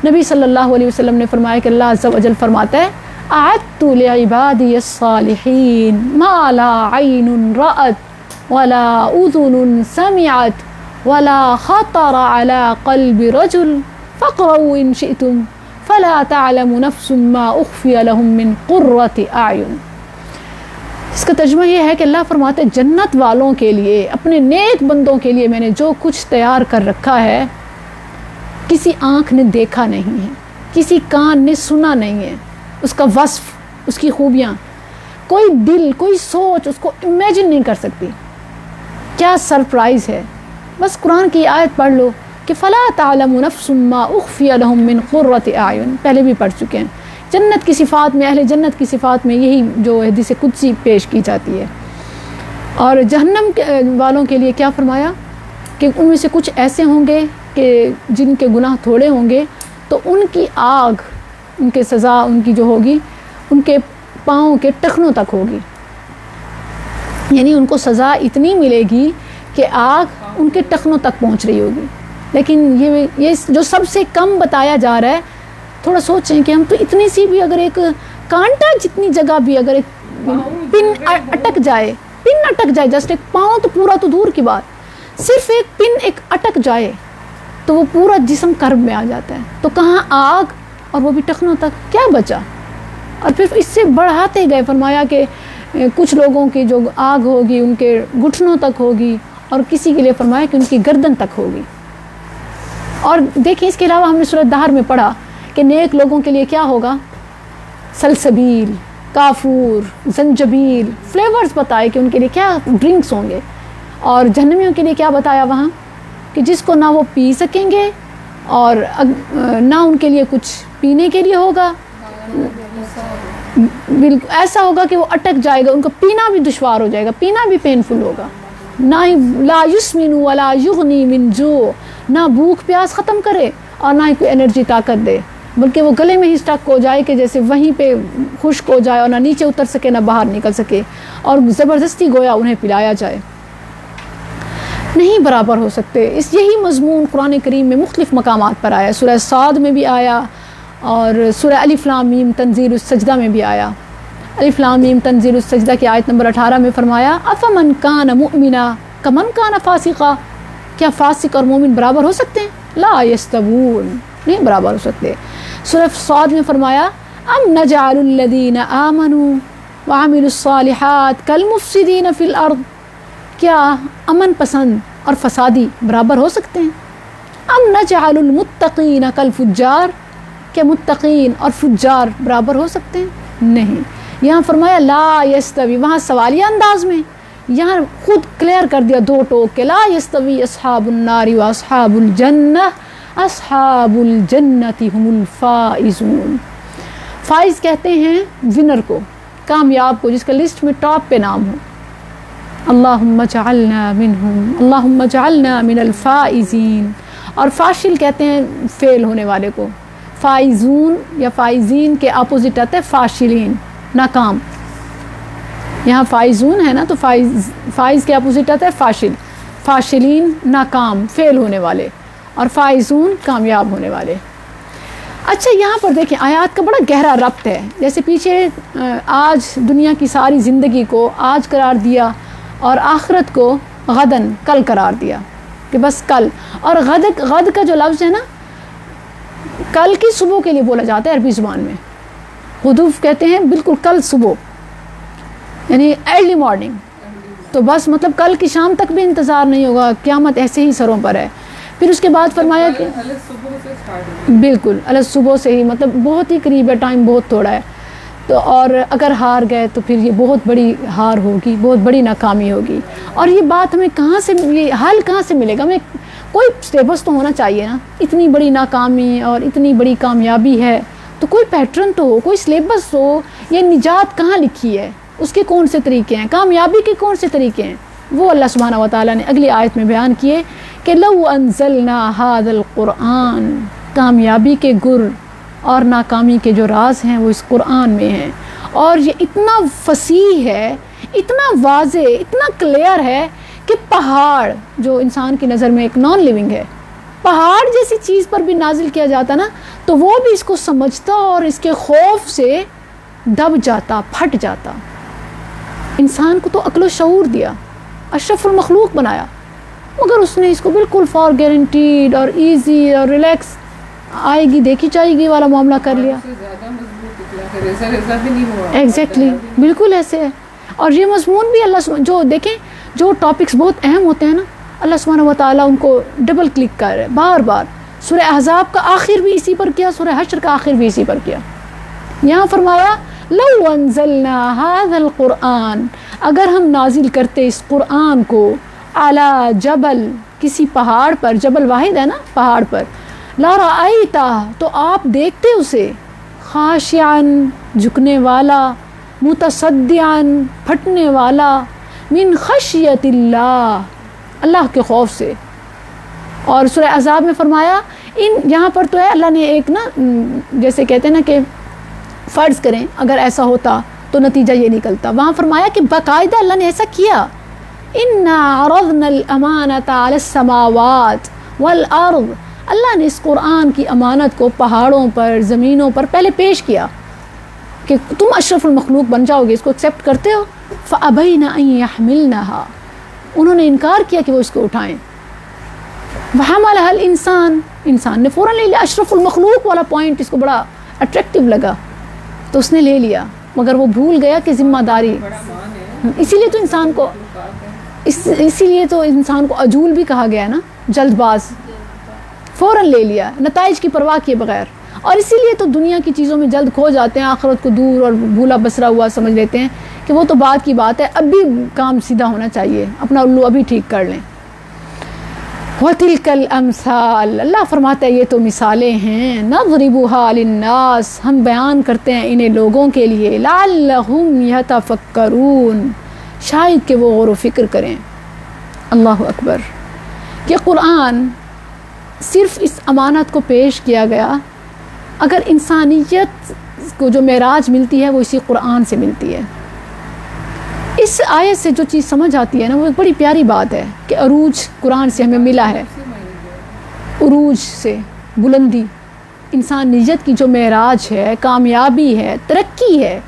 نبی صلی اللہ علیہ وسلم نے فرمایا کہ اللہ عز و جل فرماتا ہے، اعدت لعبادی الصالحین ما لا عین رأت ولا اذن سمعت ولا خطر على قلب رجل فاقرؤوا ان شئتم فلا تعلم نفس ما اخفی لهم من قرۃ اعین۔ اس کا ترجمہ یہ ہے کہ اللہ فرماتے ہیں جنت والوں کے لیے، اپنے نیک بندوں کے لیے میں نے جو کچھ تیار کر رکھا ہے کسی آنکھ نے دیکھا نہیں ہے، کسی کان نے سنا نہیں ہے، اس کا وصف، اس کی خوبیاں کوئی دل، کوئی سوچ اس کو امیجن نہیں کر سکتی۔ کیا سرپرائز ہے! بس قرآن کی آیت پڑھ لو کہ فلا تعلم نفس ما اخفی لهم من قرۃ اعین، پہلے بھی پڑھ چکے ہیں۔ جنت کی صفات میں، اہل جنت کی صفات میں یہی جو حدیث قدسی پیش کی جاتی ہے۔ اور جہنم والوں کے لیے کیا فرمایا کہ ان میں سے کچھ ایسے ہوں گے کہ جن کے گناہ تھوڑے ہوں گے تو ان کی آگ، ان کے سزا ان کی جو ہوگی ان کے پاؤں کے ٹخنوں تک ہوگی، یعنی ان کو سزا اتنی ملے گی کہ آگ ان کے ٹخنوں تک پہنچ رہی ہوگی۔ لیکن یہ جو سب سے کم بتایا جا رہا ہے، تھوڑا سوچیں کہ ہم تو اتنی سی بھی اگر ایک کانٹا جتنی جگہ بھی اگر ایک پن اٹک جائے جسٹ ایک پاؤں تو پورا تو دور کی بات، صرف ایک پن ایک اٹک جائے تو وہ پورا جسم کرب میں آ جاتا ہے، تو کہاں آگ اور وہ بھی ٹخنوں تک، کیا بچا؟ اور پھر اس سے بڑھاتے گئے، فرمایا کہ کچھ لوگوں کی جو آگ ہوگی ان کے گھٹنوں تک ہوگی، اور کسی کے لیے فرمایا کہ ان کی گردن تک ہوگی، اور دیکھیں اس کے علاوہ ہم نے سورۃ دہر میں پڑھا کہ نیک لوگوں کے لیے کیا ہوگا، سلسبیل، کافور، زنجبیل، فلیورز بتائے کہ ان کے لیے کیا ڈرنکس ہوں گے. اور جہنمیوں کے لیے کیا بتایا وہاں کہ جس کو نہ وہ پی سکیں گے اور نہ ان کے لیے کچھ پینے کے لیے ہوگا، بالکل ایسا ہوگا کہ وہ اٹک جائے گا، ان کو پینا بھی دشوار ہو جائے گا، پینا بھی پینفل ہوگا. نہ ہی لا یسمن ولا یغنی من جوع، نہ بھوک پیاس ختم کرے اور نہ ہی کوئی انرجی طاقت دے، بلکہ وہ گلے میں ہی اسٹک ہو جائے کہ جیسے وہیں پہ خشک ہو جائے اور نہ نیچے اتر سکے نہ باہر نکل سکے، اور زبردستی گویا انہیں پلایا جائے. نہیں برابر ہو سکتے. یہی مضمون قرآن کریم میں مختلف مقامات پر آیا. سورہ صاد میں بھی آیا اور سورہ الف لام میم تنزیل السجدہ میں بھی آیا. الف لام میم تنزیل السجدہ کی آیت نمبر 18 میں فرمایا افمن کان مؤمنا کمن کان فاسقا، کیا فاسق اور مومن برابر ہو سکتے ہیں؟ لا یستوون، نہیں برابر ہو سکتے. سورہ صاد میں فرمایا ام نجعل الذین آمنوا وعملوا الصالحات کالمفسدین فی الارض، کیا امن پسند اور فسادی برابر ہو سکتے ہیں؟ ام نجعل المتقین کالفجار، کیا متقین اور فجار برابر ہو سکتے ہیں؟ نہیں. یہاں فرمایا لا یستوی، وہاں سوالیہ انداز میں، یہاں خود کلیئر کر دیا دو ٹوک کے لا یستوی اصحاب النار و اصحاب الجنہ اصحاب الجنۃ هم الفائزون. فائز کہتے ہیں ونر کو، کامیاب کو، جس کا لسٹ میں ٹاپ پہ نام ہو. اللہم اجعلنا منہم، اللہم اجعلنا من الفائزین. اور فاشل کہتے ہیں فیل ہونے والے کو. فائزون یا فائزین کے اپوزٹ آتا ہے فاشلین، ناکام. یہاں فائزون ہے نا، تو فائز کے اپوزٹ آتا ہے فاشل. فاشلین ناکام، فیل ہونے والے، اور فائزون کامیاب ہونے والے. اچھا یہاں پر دیکھیں آیات کا بڑا گہرا ربط ہے. جیسے پیچھے آج دنیا کی ساری زندگی کو آج قرار دیا اور آخرت کو غدن، کل قرار دیا کہ بس کل. اور غد کا جو لفظ ہے نا، کل کی صبح کے لیے بولا جاتا ہے عربی زبان میں. غدوف کہتے ہیں بالکل کل صبح، یعنی ارلی مارننگ. تو بس مطلب کل کی شام تک بھی انتظار نہیں ہوگا، قیامت ایسے ہی سروں پر ہے. پھر اس کے بعد فرمایا کہ بالکل صبح سے ہی، مطلب بہت ہی قریب ہے، ٹائم بہت تھوڑا ہے. تو اور اگر ہار گئے تو پھر یہ بہت بڑی ہار ہوگی، بہت بڑی ناکامی ہوگی. اور یہ بات ہمیں کہاں سے، یہ حل کہاں سے ملے گا؟ ہمیں کوئی سلیبس تو ہونا چاہیے نا. اتنی بڑی ناکامی اور اتنی بڑی کامیابی ہے تو کوئی پیٹرن تو ہو، کوئی سلیبس ہو. یہ نجات کہاں لکھی ہے، اس کے کون سے طریقے ہیں، کامیابی کے کون سے طریقے ہیں، وہ اللہ سبحانہ و تعالیٰ نے اگلی آیت میں بیان کیے کہ لو انزلنا ھذا القرآن، کامیابی کے گر اور ناکامی کے جو راز ہیں وہ اس قرآن میں ہیں. اور یہ اتنا فصیح ہے، اتنا واضح، اتنا کلیئر ہے کہ پہاڑ جو انسان کی نظر میں ایک نان لیونگ ہے، پہاڑ جیسی چیز پر بھی نازل کیا جاتا نا تو وہ بھی اس کو سمجھتا اور اس کے خوف سے دب جاتا، پھٹ جاتا. انسان کو تو عقل و شعور دیا، اشرف المخلوق بنایا، مگر اس نے اس کو بالکل فار گارنٹیڈ اور ایزی اور ریلیکس، آئے گی دیکھی جائے گی والا معاملہ کر لیا. ایگزیکٹلی بالکل ایسے ہے. اور یہ مضمون بھی اللہ جو دیکھیں جو ٹاپکس بہت اہم ہوتے ہیں نا، اللہ سبحانہ و تعالیٰ ان کو ڈبل کلک کر رہے ہیں بار بار. سورہ احزاب کا آخر بھی اسی پر کیا، سورہ حشر کا آخر بھی اسی پر کیا. یہاں فرمایا لو انزلنا ھذا القرآن، اگر ہم نازل کرتے اس قرآن کو علی جبل، کسی پہاڑ پر، جبل واحد ہے نا پہاڑ پر، لا رأیتہ، تو آپ دیکھتے اسے، خاشعا، جھکنے والا، متصدعا، پھٹنے والا، من خشیت اللہ، اللہ کے خوف سے. اور سورہ احزاب میں فرمایا یہاں پر تو ہے اللہ نے ایک نا، جیسے کہتے ہیں نا کہ فرض کریں اگر ایسا ہوتا تو نتیجہ یہ نکلتا، وہاں فرمایا کہ باقاعدہ اللہ نے ایسا کیا. اِنَّا عَرَضْنَا الْأَمَانَةَ عَلَى السَّمَاوَاتِ وَالْأَرْضِ، اللہ نے اس قرآن کی امانت کو پہاڑوں پر، زمینوں پر پہلے پیش کیا کہ تم اشرف المخلوق بن جاؤ گے، اس کو ایکسیپٹ کرتے ہو. فَأَبَيْنَ أَن يَحْمِلْنَهَا، انہوں نے انکار کیا کہ وہ اس کو اٹھائیں. وَحَمَلَهَا الْإِنسان، انسان نے فوراً لے لیا. اشرف المخلوق والا پوائنٹ اس کو بڑا اٹریکٹیو لگا تو اس نے لے لیا، مگر وہ بھول گیا کہ ذمہ داری. اسی لیے تو انسان کو عجول بھی کہا گیا نا، جلد باز. فوراً لے لیا نتائج کی پرواہ کیے بغیر، اور اسی لیے تو دنیا کی چیزوں میں جلد کھو جاتے ہیں، آخرت کو دور اور بھولا بسرا ہوا سمجھ لیتے ہیں کہ وہ تو بعد کی بات ہے، اب بھی کام سیدھا ہونا چاہیے، اپنا الو ابھی ٹھیک کر لیں۔ وَتِلْكَ الْأَمْثَالُ، اللہ فرماتا ہے یہ تو مثالیں ہیں، نَضْرِبُهَا لِلنَّاسِ، ہم بیان کرتے ہیں انہیں لوگوں کے لیے، لَعَلَّهُمْ يَتَفَكَّرُونَ، شاید کہ وہ غور و فکر کریں۔ اللہ اکبر۔ یہ قرآن صرف اس امانت کو پیش کیا گیا، اگر انسانیت کو جو معراج ملتی ہے وہ اسی قرآن سے ملتی ہے۔ اس آیت سے جو چیز سمجھ آتی ہے نا، وہ ایک بڑی پیاری بات ہے کہ عروج قرآن سے ہمیں ملا ہے، عروج سے بلندی، انسانیت کی جو معراج ہے، کامیابی ہے، ترقی ہے،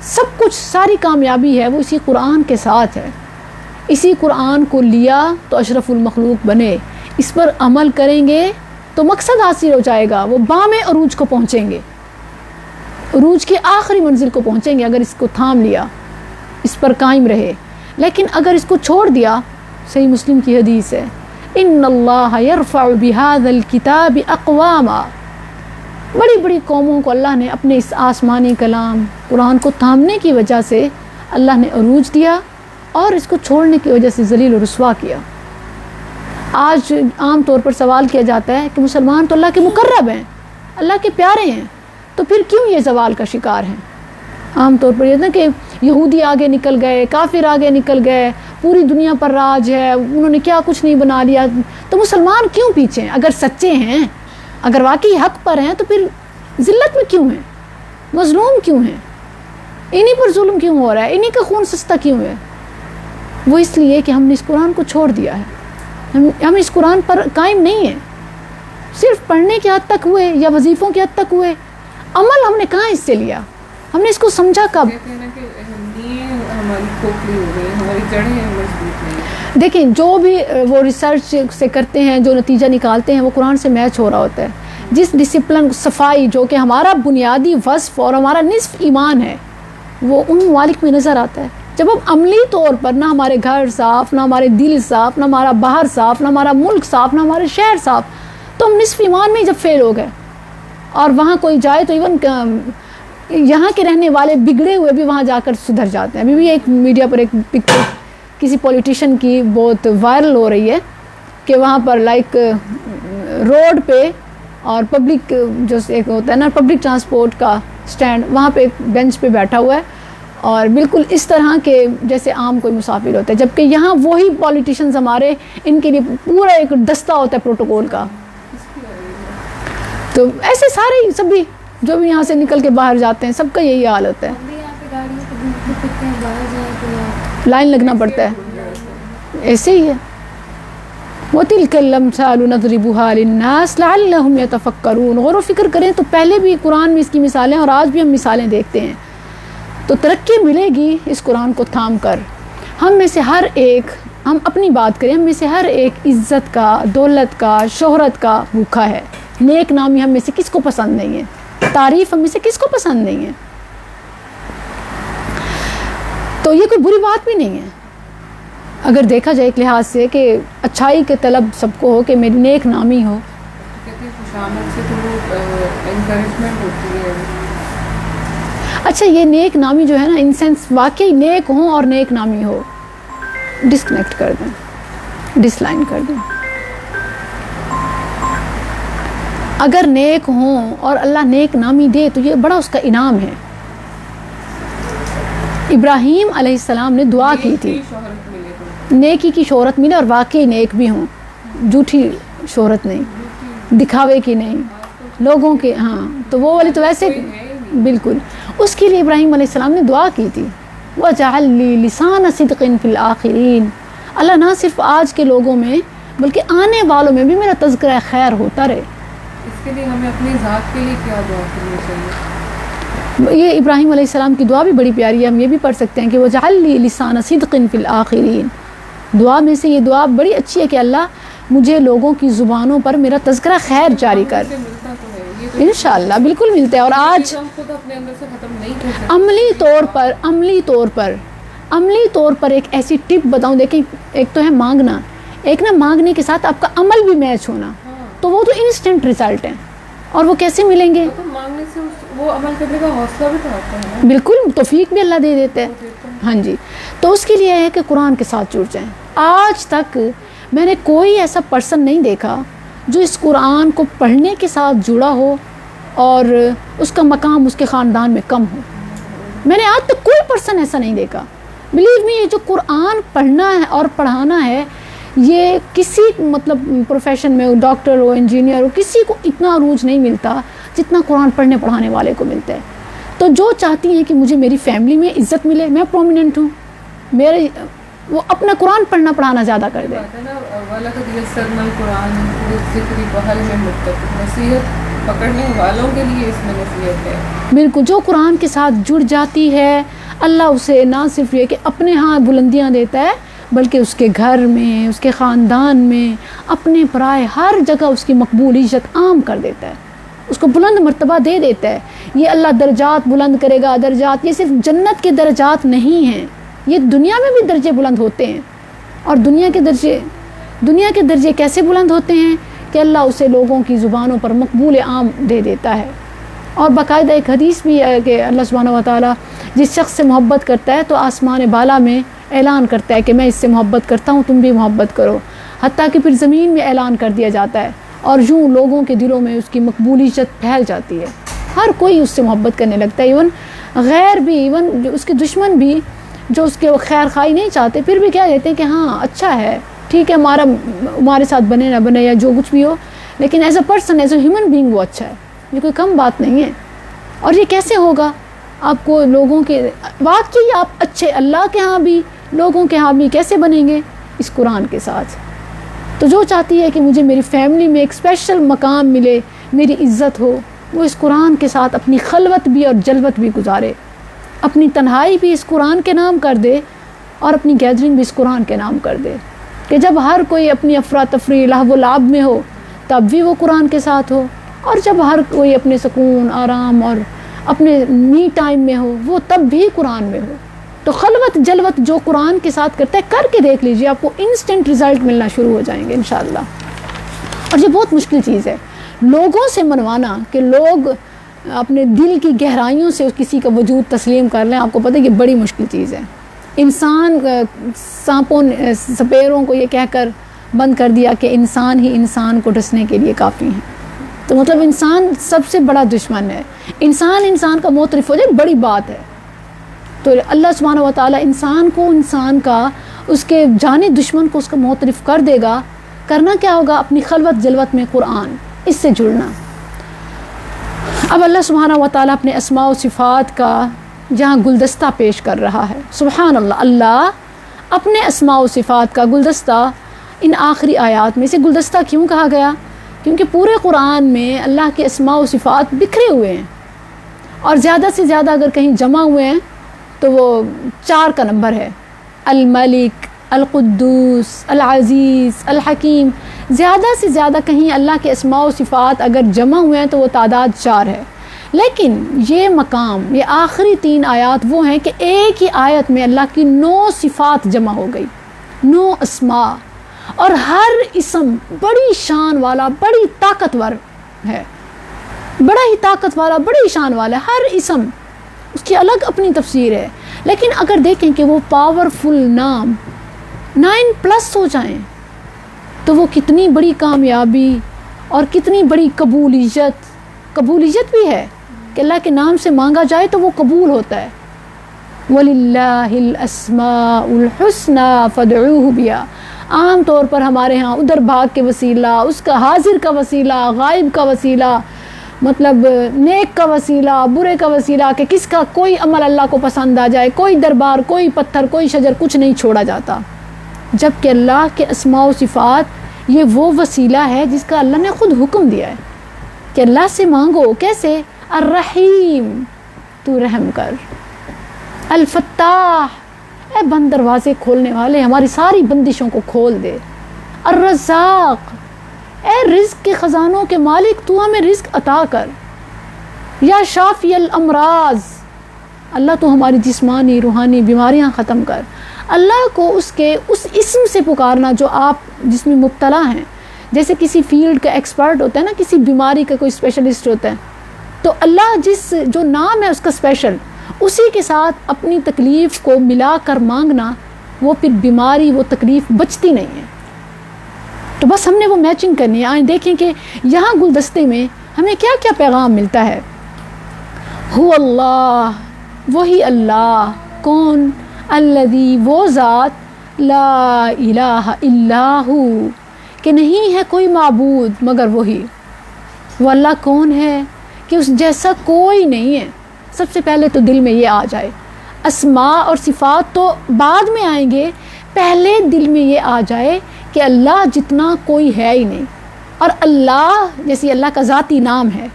سب کچھ، ساری کامیابی ہے وہ اسی قرآن کے ساتھ ہے۔ اسی قرآن کو لیا تو اشرف المخلوق بنے، اس پر عمل کریں گے تو مقصد حاصل ہو جائے گا، وہ بام عروج کو پہنچیں گے، عروج کی آخری منزل کو پہنچیں گے اگر اس کو تھام لیا، اس پر قائم رہے۔ لیکن اگر اس کو چھوڑ دیا، صحیح مسلم کی حدیث ہے، ان اللہ یرفع بہذا الکتاب اقواما، بڑی بڑی قوموں کو اللہ نے اپنے اس آسمانی کلام قرآن کو تھامنے کی وجہ سے اللہ نے عروج دیا، اور اس کو چھوڑنے کی وجہ سے ذلیل و رسوا کیا۔ آج عام طور پر سوال کیا جاتا ہے کہ مسلمان تو اللہ کے مقرب ہیں، اللہ کے پیارے ہیں، تو پھر کیوں یہ زوال کا شکار ہیں؟ عام طور پر یہ نا کہ یہودی آگے نکل گئے، کافر آگے نکل گئے، پوری دنیا پر راج ہے، انہوں نے کیا کچھ نہیں بنا لیا، تو مسلمان کیوں پیچھے ہیں؟ اگر سچے ہیں، اگر واقعی حق پر ہیں، تو پھر ذلت میں کیوں ہیں؟ مظلوم کیوں ہیں؟ انہی پر ظلم کیوں ہو رہا ہے؟ انہی کا خون سستا کیوں ہے؟ وہ اس لیے کہ ہم نے اس قرآن کو چھوڑ دیا ہے، ہم اس قرآن پر قائم نہیں ہیں، صرف پڑھنے کی حد تک ہوئے یا وظیفوں کی حد تک ہوئے، عمل ہم نے کہاں اس سے لیا؟ ہم نے اس کو سمجھا کب؟ دیکھیں جو بھی وہ ریسرچ سے کرتے ہیں، جو نتیجہ نکالتے ہیں، وہ قرآن سے میچ ہو رہا ہوتا ہے۔ جس ڈسپلن، صفائی، جو کہ ہمارا بنیادی وصف اور ہمارا نصف ایمان ہے، وہ ان ممالک میں نظر آتا ہے۔ جب ہم عملی طور پر نہ ہمارے گھر صاف، نہ ہمارے دل صاف، نہ ہمارا باہر صاف، نہ ہمارا ملک صاف، نہ ہمارے شہر صاف، تو ہم نصف ایمان میں جب فیل ہو گئے، اور وہاں کوئی جائے تو ایون یہاں کے رہنے والے بگڑے ہوئے بھی وہاں جا کر سدھر جاتے ہیں۔ ابھی بھی ایک میڈیا پر ایک پکچر کسی پولیٹیشین کی بہت وائرل ہو رہی ہے کہ وہاں پر لائک روڈ پہ اور پبلک جو ایک ہوتا ہے نا پبلک ٹرانسپورٹ کا سٹینڈ، وہاں پہ ایک بینچ پہ بیٹھا ہوا ہے، اور بالکل اس طرح کے جیسے عام کوئی مسافر ہوتا ہے، جبکہ یہاں وہی پولیٹیشینز ہمارے، ان کے لیے پورا ایک دستہ ہوتا ہے پروٹوکول کا۔ تو ایسے سارے سب بھی جو بھی یہاں سے نکل کے باہر جاتے ہیں، سب کا یہی حال ہوتا ہے، لائن لگنا پڑتا ہے، ایسے ہی ہے۔ وَتِلْكَ الْأَمْثَالُ نَضْرِبُهَا لِلنَّاسِ لَعَلَّهُمْ يَتَفَكَّرُونَ، غور و فکر کریں۔ تو پہلے بھی قرآن میں اس کی مثالیں، اور آج بھی ہم مثالیں دیکھتے ہیں۔ تو ترقی ملے گی اس قرآن کو تھام کر۔ ہم میں سے ہر ایک، ہم اپنی بات کریں، ہم میں سے ہر ایک عزت کا، دولت کا، شہرت کا بھوکا ہے۔ نیک نامی ہم میں سے کس کو پسند نہیں ہے؟ تعریف ہم میں سے کس کو پسند نہیں ہے؟ تو یہ کوئی بری بات بھی نہیں ہے اگر دیکھا جائے ایک لحاظ سے، کہ اچھائی کے طلب سب کو ہو، کہ میری نیک نامی ہو۔ اچھا یہ نیک نامی جو ہے نا، ان سینس واقعی نیک ہوں اور نیک نامی ہو، ڈسکنیکٹ کر دیں، ڈس لائن کر دیں۔ اگر نیک ہوں اور اللہ نیک نامی دے تو یہ بڑا اس کا انعام ہے۔ ابراہیم علیہ السلام نے دعا کی تھی نیکی کی شہرت ملے، اور واقعی نیک بھی ہوں، جھوٹی شہرت نہیں، دکھاوے کی نہیں، لوگوں کے، ہاں تو وہ والی تو ویسے بالکل۔ اس کے لیے ابراہیم علیہ السلام نے دعا کی تھی، وَجَعَلْ لِي لِسَانَ صِدْقٍ فِي الْآخِرِينَ، اللہ نہ صرف آج کے لوگوں میں بلکہ آنے والوں میں بھی میرا تذکرہ خیر ہوتا رہے۔ اس کے لیے ہمیں اپنی ذات کے لیے کیا دعا کرنی چاہیے؟ یہ ابراہیم علیہ السلام کی دعا بھی بڑی پیاری ہے، ہم یہ بھی پڑھ سکتے ہیں کہ وَجَعَلْ لِي لِسَانَ صِدْقٍ فِي الْآخِرِينَ، دعا میں سے یہ دعا بڑی اچھی ہے کہ اللہ مجھے لوگوں کی زبانوں پر میرا تذکرہ خیر جاری کر۔ انشاءاللہ بالکل ملتا ہے، اور آج عملی طور پر ایک ایسی ٹپ بتاؤں، دیکھیں ایک تو ہے مانگنا، ایک نا مانگنے کے ساتھ آپ کا عمل بھی میچ ہونا، تو وہ تو انسٹنٹ رزلٹ ہیں. اور وہ کیسے ملیں گے؟ تو مانگنے سے وہ عمل کرنے کا حوصلہ بھی تو آتا ہے نا. بالکل توفیق بھی اللہ دے دیتا ہے. ہاں جی. تو اس کے لیے ہے کہ قرآن کے ساتھ جڑ جائیں. آج تک میں نے کوئی ایسا پرسن نہیں دیکھا جو اس قرآن کو پڑھنے کے ساتھ جڑا ہو اور اس کا مقام اس کے خاندان میں کم ہو. میں نے آج تک کوئی پرسن ایسا نہیں دیکھا. بلیو می، یہ جو قرآن پڑھنا ہے اور پڑھانا ہے یہ کسی مطلب پروفیشن میں ہو، ڈاکٹر ہو، انجینئر ہو، کسی کو اتنا عروج نہیں ملتا جتنا قرآن پڑھنے پڑھانے والے کو ملتا ہے. تو جو چاہتی ہیں کہ مجھے میری فیملی میں عزت ملے، میں پرومیننٹ ہوں، میرے وہ اپنا قرآن پڑھنا پڑھانا زیادہ کر دیں. وَلَقَدْ يَسَّرْنَا الْقُرْآنَ لِلذِّكْرِ فَهَلْ مِن مُّدَّكِرٍ. نصیحت پکڑنے والوں کے لیے اس میں نصیحت ہے. بالکل. جو قرآن کے ساتھ جڑ جاتی ہے اللہ اسے نہ صرف یہ کہ اپنے ہاں بلندیاں دیتا ہے بلکہ اس کے گھر میں، اس کے خاندان میں، اپنے پرائے ہر جگہ اس کی مقبولیت عام کر دیتا ہے، اس کو بلند مرتبہ دے دیتا ہے. یہ اللہ درجات بلند کرے گا. درجات یہ صرف جنت کے درجات نہیں ہیں، یہ دنیا میں بھی درجے بلند ہوتے ہیں. اور دنیا کے درجے کیسے بلند ہوتے ہیں کہ اللہ اسے لوگوں کی زبانوں پر مقبول عام دے دیتا ہے. اور باقاعدہ ایک حدیث بھی ہے کہ اللہ سبحانہ و تعالیٰ جس شخص سے محبت کرتا ہے تو آسمان بالا میں اعلان کرتا ہے کہ میں اس سے محبت کرتا ہوں، تم بھی محبت کرو. حتیٰ کہ پھر زمین میں اعلان کر دیا جاتا ہے اور یوں لوگوں کے دلوں میں اس کی مقبولیت پھیل جاتی ہے. ہر کوئی اس سے محبت کرنے لگتا ہے. ایون غیر بھی، ایون جو اس کے دشمن بھی جو اس کے خیر خواہی نہیں چاہتے پھر بھی کیا کہتے ہیں کہ ہاں اچھا ہے، ٹھیک ہے، ہمارے ساتھ بنے نہ بنے یا جو کچھ بھی ہو، لیکن as a person, as a human being وہ اچھا ہے. یہ کوئی کم بات نہیں ہے. اور یہ کیسے ہوگا؟ آپ کو لوگوں کے واقعی آپ اچھے اللہ کے ہاں بھی لوگوں کے ہاں بھی کیسے بنیں گے؟ اس قرآن کے ساتھ. تو جو چاہتی ہے کہ مجھے میری فیملی میں ایک اسپیشل مقام ملے، میری عزت ہو، وہ اس قرآن کے ساتھ اپنی خلوت بھی اور جلوت بھی گزارے، اپنی تنہائی بھی اس قرآن کے نام کر دے اور اپنی گیدرنگ بھی اس قرآن کے نام کر دے. کہ جب ہر کوئی اپنی افراتفری لہو و لعب میں ہو تب بھی وہ قرآن کے ساتھ ہو، اور جب ہر کوئی اپنے سکون، آرام اور اپنے می ٹائم میں ہو وہ تب بھی قرآن میں ہو. تو خلوت جلوت جو قرآن کے ساتھ کرتا ہے کر کے دیکھ لیجئے، آپ کو انسٹنٹ رزلٹ ملنا شروع ہو جائیں گے انشاءاللہ. اور یہ بہت مشکل چیز ہے لوگوں سے منوانا، کہ لوگ اپنے دل کی گہرائیوں سے کسی کا وجود تسلیم کر لیں. آپ کو پتہ ہے کہ بڑی مشکل چیز ہے. انسان سانپوں سپیروں کو یہ کہہ کر بند کر دیا کہ انسان ہی انسان کو ڈسنے کے لیے کافی ہیں. تو مطلب انسان سب سے بڑا دشمن ہے. انسان کا معترف ہو جائے بڑی بات ہے. تو اللہ سبحانہ و تعالیٰ انسان کو، انسان کا، اس کے جانی دشمن کو اس کا معترف کر دے گا. کرنا کیا ہوگا؟ اپنی خلوت جلوت میں قرآن، اس سے جڑنا. اب اللہ سبحانہ و تعالیٰ اپنے اسماء و صفات کا جہاں گلدستہ پیش کر رہا ہے. سبحان اللہ، اللہ اپنے اسماء و صفات کا گلدستہ ان آخری آیات میں سے گلدستہ کیوں کہا گیا؟ کیونکہ پورے قرآن میں اللہ کے اسماء و صفات بکھرے ہوئے ہیں، اور زیادہ سے زیادہ اگر کہیں جمع ہوئے ہیں تو وہ 4 کا نمبر ہے. الملک، القدوس، العزیز، الحکیم. زیادہ سے زیادہ کہیں اللہ کے اسماء و صفات اگر جمع ہوئے ہیں تو وہ تعداد 4 ہے. لیکن یہ مقام، یہ آخری 3 آیات وہ ہیں کہ ایک ہی آیت میں اللہ کی 9 صفات جمع ہو گئی، 9 اسماء. اور ہر اسم بڑی شان والا، بڑی طاقتور ہے، بڑا ہی طاقت والا، بڑی شان والا. ہر اسم اس کی الگ اپنی تفسیر ہے. لیکن اگر دیکھیں کہ وہ پاورفل نام 9+ ہو جائیں تو وہ کتنی بڑی کامیابی اور کتنی بڑی قبولیت بھی ہے کہ اللہ کے نام سے مانگا جائے تو وہ قبول ہوتا ہے. وَلِلَّهِ الْأَسْمَاءُ الْحُسْنَى فَادْعُوهُ بِهَا. عام طور پر ہمارے ہاں ادھر بھاگ کے وسیلہ، اس کا حاضر کا وسیلہ، غائب کا وسیلہ، مطلب نیک کا وسیلہ، برے کا وسیلہ، کہ کس کا کوئی عمل اللہ کو پسند آ جائے، کوئی دربار، کوئی پتھر، کوئی شجر، کچھ نہیں چھوڑا جاتا. جبکہ اللہ کے اسماء و صفات یہ وہ وسیلہ ہے جس کا اللہ نے خود حکم دیا ہے کہ اللہ سے مانگو. کیسے؟ الرحیم، تو رحم کر. الفتاح، اے بند دروازے کھولنے والے، ہماری ساری بندشوں کو کھول دے. الرزاق، اے رزق کے خزانوں کے مالک، تو ہمیں رزق عطا کر. یا شافی الامراض، اللہ تو ہماری جسمانی روحانی بیماریاں ختم کر. اللہ کو اس اسم سے پکارنا جو آپ جس میں مبتلا ہیں، جیسے کسی فیلڈ کا ایکسپرٹ ہوتا ہے نا، کسی بیماری کا کوئی اسپیشلسٹ ہوتا ہے، تو اللہ جو نام ہے اس کا اسپیشل، اسی کے ساتھ اپنی تکلیف کو ملا کر مانگنا، وہ پھر بیماری، وہ تکلیف بچتی نہیں ہے۔ تو بس ہم نے وہ میچنگ کرنی ہے۔ آئیں دیکھیں کہ یہاں گلدستے میں ہمیں کیا کیا پیغام ملتا ہے۔ ہو اللہ، وہی اللہ، کون؟ الذی، وہ ذات، لا الہ الا ہو، کہ نہیں ہے کوئی معبود مگر وہی۔ وہ اللہ کون ہے کہ اس جیسا کوئی نہیں ہے۔ سب سے پہلے تو دل میں یہ آ جائے۔ اسماء اور صفات تو بعد میں آئیں گے، پہلے دل میں یہ آ جائے کہ اللہ جتنا کوئی ہے ہی نہیں، اور اللہ جیسے اللہ کا ذاتی نام ہے،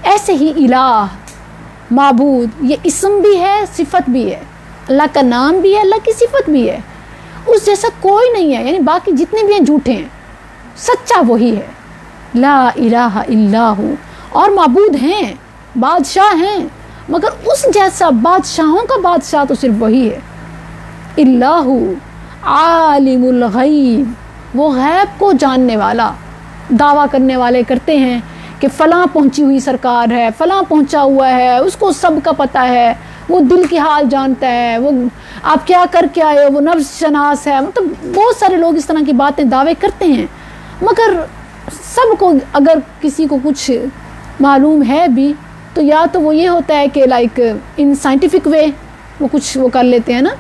ایسے ہی الہ، معبود، یہ اسم بھی ہے، صفت بھی ہے، اللہ کا نام بھی ہے، اللہ کی صفت بھی ہے، اس جیسا کوئی نہیں ہے۔ یعنی باقی جتنے بھی ہیں جھوٹے ہیں، سچا وہی ہے، لا الہ الا ہو۔ اور معبود ہیں، بادشاہ ہیں، مگر اس جیسا بادشاہوں کا بادشاہ تو صرف وہی ہے۔ اللہ عالم الغیب، وہ غیب کو جاننے والا۔ دعویٰ کرنے والے کرتے ہیں کہ فلاں پہنچی ہوئی سرکار ہے، فلاں پہنچا ہوا ہے، اس کو سب کا پتہ ہے، وہ دل کی حال جانتا ہے، وہ آپ کیا کر کے آئے ہو، وہ نفس شناس ہے۔ مطلب بہت سارے لوگ اس طرح کی باتیں دعوے کرتے ہیں، مگر سب کو اگر کسی کو کچھ معلوم ہے بھی تو یا تو وہ یہ ہوتا ہے کہ لائک ان سائنٹیفک وے وہ کچھ وہ کر لیتے ہیں نا،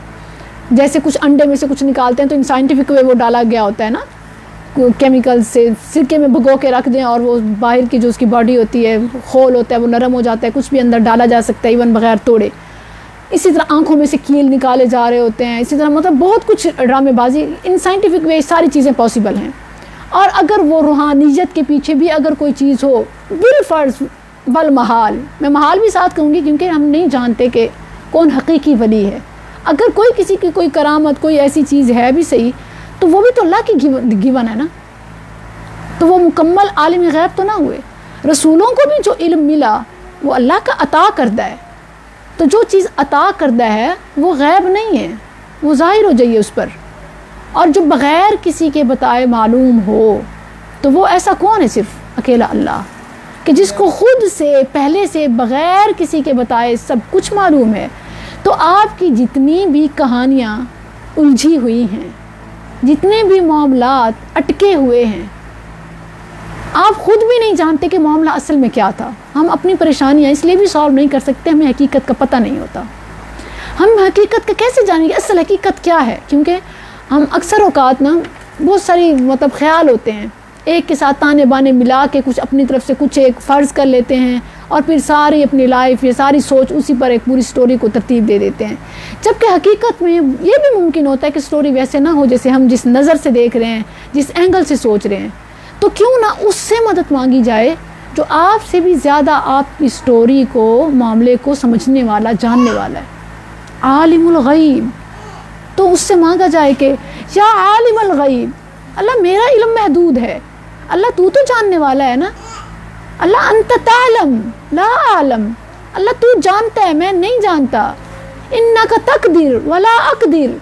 جیسے کچھ انڈے میں سے کچھ نکالتے ہیں تو ان سائنٹیفک وے وہ ڈالا گیا ہوتا ہے نا، کیمیکل سے سرکے میں بھگو کے رکھ دیں اور وہ باہر کی جو اس کی باڈی ہوتی ہے، خول ہوتا ہے، وہ نرم ہو جاتا ہے، کچھ بھی اندر ڈالا جا سکتا ہے ایون بغیر توڑے۔ اسی طرح آنکھوں میں سے کیل نکالے جا رہے ہوتے ہیں، اسی طرح مطلب بہت کچھ ڈرامے بازی، ان سائنٹیفک وے ساری چیزیں پاسبل ہیں۔ اور اگر وہ روحانیت کے پیچھے بھی اگر کوئی چیز ہو، بالفرض والمحال، میں محال بھی ساتھ کہوں گی کیونکہ ہم نہیں جانتے کہ کون حقیقی ولی ہے، اگر کوئی کسی کی کوئی کرامت، کوئی ایسی چیز ہے بھی صحیح، تو وہ بھی تو اللہ کی گیون ہے نا، تو وہ مکمل عالم غیب تو نہ ہوئے۔ رسولوں کو بھی جو علم ملا وہ اللہ کا عطا کردہ ہے، تو جو چیز عطا کردہ ہے وہ غیب نہیں ہے، وہ ظاہر ہو جائیے اس پر۔ اور جو بغیر کسی کے بتائے معلوم ہو تو وہ ایسا کون ہے؟ صرف اکیلا اللہ، کہ جس کو خود سے پہلے سے بغیر کسی کے بتائے سب کچھ معلوم ہے۔ تو آپ کی جتنی بھی کہانیاں الجھی ہوئی ہیں، جتنے بھی معاملات اٹکے ہوئے ہیں، آپ خود بھی نہیں جانتے کہ معاملہ اصل میں کیا تھا۔ ہم اپنی پریشانیاں اس لیے بھی سالو نہیں کر سکتے، ہمیں حقیقت کا پتہ نہیں ہوتا۔ ہم حقیقت کا کیسے جانیں گے اصل حقیقت کیا ہے؟ کیونکہ ہم اکثر اوقات نا بہت ساری مطلب خیال ہوتے ہیں، ایک کے ساتھ تانے بانے ملا کے کچھ اپنی طرف سے کچھ ایک فرض کر لیتے ہیں، اور پھر ساری اپنی لائف یا ساری سوچ اسی پر ایک پوری سٹوری کو ترتیب دے دیتے ہیں، جبکہ حقیقت میں یہ بھی ممکن ہوتا ہے کہ سٹوری ویسے نہ ہو جیسے ہم جس نظر سے دیکھ رہے ہیں، جس اینگل سے سوچ رہے ہیں۔ تو کیوں نہ اس سے مدد مانگی جائے جو آپ سے بھی زیادہ آپ کی سٹوری کو، معاملے کو سمجھنے والا، جاننے والا ہے، عالم الغیب۔ تو اس سے مانگا جائے کہ یا عالم الغیب، اللہ میرا علم محدود ہے، اللہ تو جاننے والا ہے نا، اللہ انت تعلم لا اعلم، اللہ تو جانتا ہے میں نہیں جانتا، انک تقدر ولا اقدر،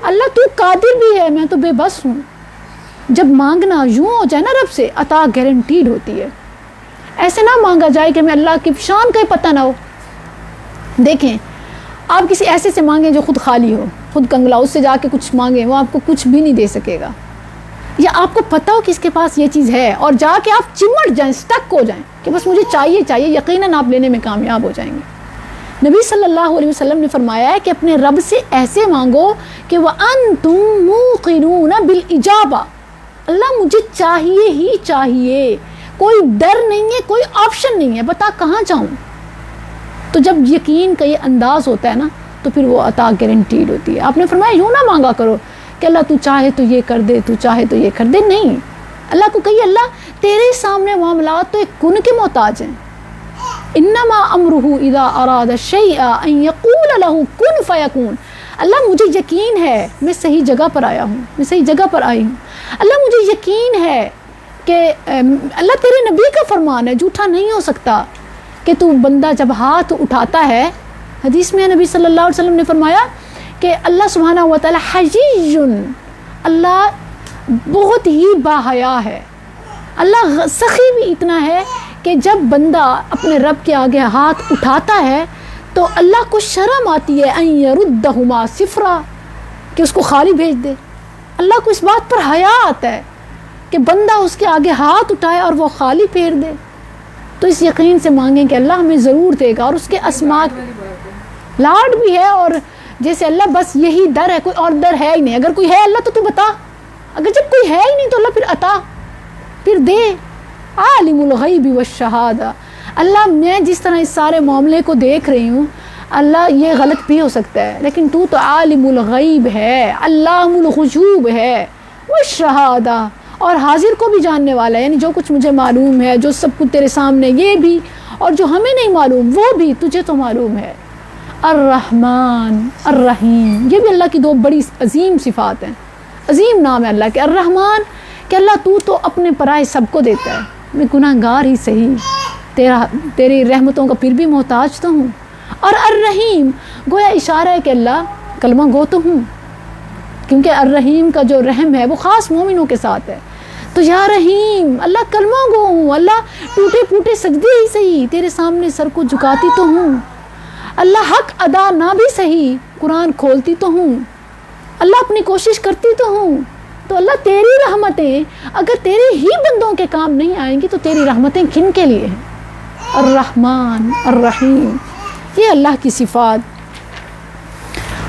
اللہ تو قادر بھی ہے میں تو بے بس ہوں۔ جب مانگنا یوں ہو جائے نا رب سے، عطا گارنٹیڈ ہوتی ہے۔ ایسے نہ مانگا جائے کہ ہمیں اللہ کی شان کا ہی پتہ نہ ہو۔ دیکھیں، آپ کسی ایسے سے مانگیں جو خود خالی ہو، خود کنگلا، اس سے جا کے کچھ مانگیں، وہ آپ کو کچھ بھی نہیں دے سکے گا۔ یا آپ کو پتہ ہو کہ اس کے پاس یہ چیز ہے اور جا کے آپ چمٹ جائیں، سٹک ہو جائیں کہ بس مجھے چاہیے، یقیناً آپ لینے میں کامیاب ہو جائیں گے۔ نبی صلی اللہ علیہ وسلم نے فرمایا ہے کہ اپنے رب سے ایسے مانگو کہ وَأَنْتُمْ مُوقِنُونَ بِالْإِجَابَةِ، اللہ مجھے چاہیے ہی چاہیے، کوئی ڈر نہیں ہے، کوئی آپشن نہیں ہے، بتا کہاں جاؤں۔ تو جب یقین کا یہ انداز ہوتا ہے نا تو پھر وہ عطا گارنٹیڈ ہوتی ہے۔ آپ نے فرمایا یوں نہ مانگا کرو کہ اللہ تو چاہے تو یہ کر دے، تو چاہے تو یہ کر دے، نہیں، اللہ کو کہیے اللہ تیرے سامنے معاملات تو ایک کن کے محتاج ہیں، انما امرہ اذا اراد شیئا ان یقول لہ کن فیکون، اللہ مجھے یقین ہے میں صحیح جگہ پر آیا ہوں، میں صحیح جگہ پر آئی ہوں، اللہ مجھے یقین ہے کہ اللہ تیرے نبی کا فرمان ہے، جھوٹا نہیں ہو سکتا کہ تو بندہ جب ہاتھ اٹھاتا ہے، حدیث میں نبی صلی اللہ علیہ وسلم نے فرمایا کہ اللہ سبحانہ و تعالی حیی، اللہ بہت ہی باحیا ہے، اللہ سخی بھی اتنا ہے کہ جب بندہ اپنے رب کے آگے ہاتھ اٹھاتا ہے تو اللہ کو شرم آتی ہے ان یردہما صفرا، کہ اس کو خالی بھیج دے. اللہ کو اس بات پر حیا آتا ہے کہ بندہ اس کے آگے ہاتھ اٹھائے اور وہ خالی پھیر دے. تو اس یقین سے مانگیں کہ اللہ ہمیں ضرور دے گا. اور اس کے اسماء لاڈ بھی ہے، اور جیسے اللہ بس یہی در ہے، کوئی اور در ہے ہی نہیں. اگر کوئی ہے اللہ تو بتا، اگر جب کوئی ہے ہی نہیں تو اللہ پھر عطا، پھر دے. عالم الغیب والشہادہ، اللہ میں جس طرح اس سارے معاملے کو دیکھ رہی ہوں، اللہ یہ غلط بھی ہو سکتا ہے، لیکن تو عالم الغیب ہے، علام الغیوب ہے، والشہادہ، اور حاضر کو بھی جاننے والا ہے. یعنی جو کچھ مجھے معلوم ہے، جو سب کچھ تیرے سامنے، یہ بھی، اور جو ہمیں نہیں معلوم وہ بھی تجھے تو معلوم ہے. الرحمن الرحیم، یہ بھی اللہ کی دو بڑی عظیم صفات ہیں، عظیم نام ہے اللہ کے. الرحمن کہ اللہ تو اپنے پرائے سب کو دیتا ہے، میں گناہ گار ہی صحیح، تیری رحمتوں کا پھر بھی محتاج تو ہوں. اور الرحیم گویا اشارہ ہے کہ اللہ کلمہ گو تو ہوں، کیونکہ الرحیم کا جو رحم ہے وہ خاص مومنوں کے ساتھ ہے. تو یا رحیم اللہ کلمہ گو ہوں، اللہ ٹوٹے پھوٹے سجدے ہی صحیح تیرے سامنے سر کو جھکاتی تو ہوں. اللہ حق ادا نہ بھی صحیح قرآن کھولتی تو ہوں، اللہ اپنی کوشش کرتی تو ہوں. تو اللہ تیری رحمتیں اگر تیرے ہی بندوں کے کام نہیں آئیں گی تو تیری رحمتیں کن کے لیے ہیں؟ الرحمن الرحیم، یہ اللہ کی صفات.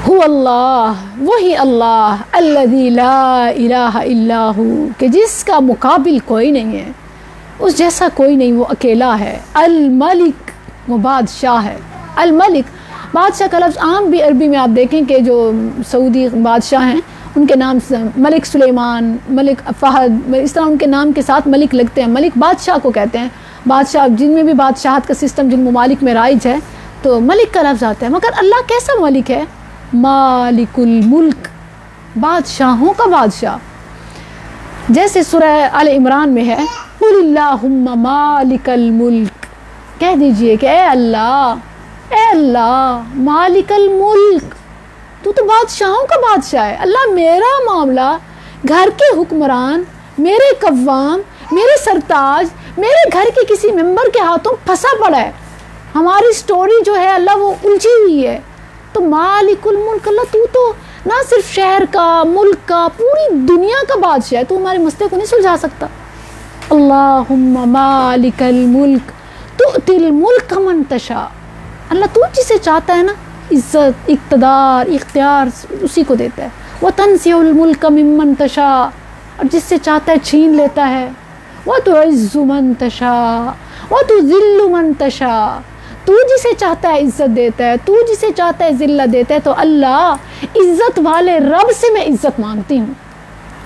هو اللہ، وہی اللہ، الذی لا الہ الا ہو، کہ جس کا مقابل کوئی نہیں ہے، اس جیسا کوئی نہیں، وہ اکیلا ہے. الملک، وہ بادشاہ ہے. الملک بادشاہ کا لفظ عام بھی عربی میں آپ دیکھیں کہ جو سعودی بادشاہ ہیں ان کے نام سے ملک سلیمان، ملک فہد، اس طرح ان کے نام کے ساتھ ملک لگتے ہیں. ملک بادشاہ کو کہتے ہیں. بادشاہ جن میں بھی بادشاہت کا سسٹم جن ممالک میں رائج ہے تو ملک کا لفظ آتا ہے. مگر اللہ کیسا ملک ہے؟ مالک الملک، بادشاہوں کا بادشاہ. جیسے سورہ آل عمران میں ہے قل اللہم مالک الملک، کہہ دیجئے کہ اے اللہ مالک الملک، تو بادشاہوں کا بادشاہ ہے. اللہ میرا معاملہ گھر کے حکمران، میرے قوام، میرے سرتاج، میرے گھر کے کسی ممبر کے ہاتھوں پھنسا پڑا ہے. ہماری سٹوری جو ہے اللہ وہ الجھی ہوئی ہے. تو مالک الملک اللہ تو نہ صرف شہر کا، ملک کا، پوری دنیا کا بادشاہ ہے. تو ہمارے مسئلے کو نہیں سلجھا سکتا. اللہم مالک الملک تؤتی الملک من تشاء، اللہ تو جسے چاہتا ہے نا عزت، اقتدار، اختیار اسی کو دیتا ہے. وتنزع الملک ممن تشاء، اور جس سے چاہتا ہے چھین لیتا ہے. وتعز من تشاء وتذل من تشاء، تو جسے چاہتا ہے عزت دیتا ہے، تو جسے چاہتا ہے ذلت دیتا ہے. تو اللہ عزت والے رب سے میں عزت مانگتی ہوں.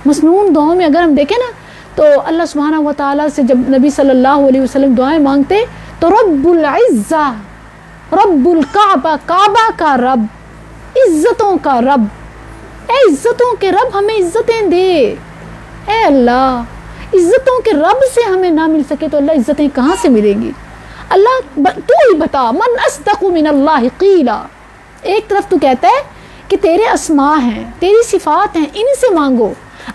مسنون دعاؤں میں اگر ہم دیکھیں نا تو اللہ سبحانہ و تعالیٰ سے جب نبی صلی اللہ علیہ وسلم دعائیں مانگتے تو رب العزہ، رب الکعبہ، کعبہ کا رب، عزتوں کا رب، اے عزتوں کے رب ہمیں عزتیں دے. اے اللہ عزتوں کے رب سے ہمیں نہ مل سکے تو اللہ عزتیں کہاں سے ملیں گی؟ اللہ تو ہی بتا، من اصدق من اللہ قیلا. ایک طرف تو کہتا ہے کہ تیرے اسماء ہیں، تیری صفات ہیں، ان سے مانگو.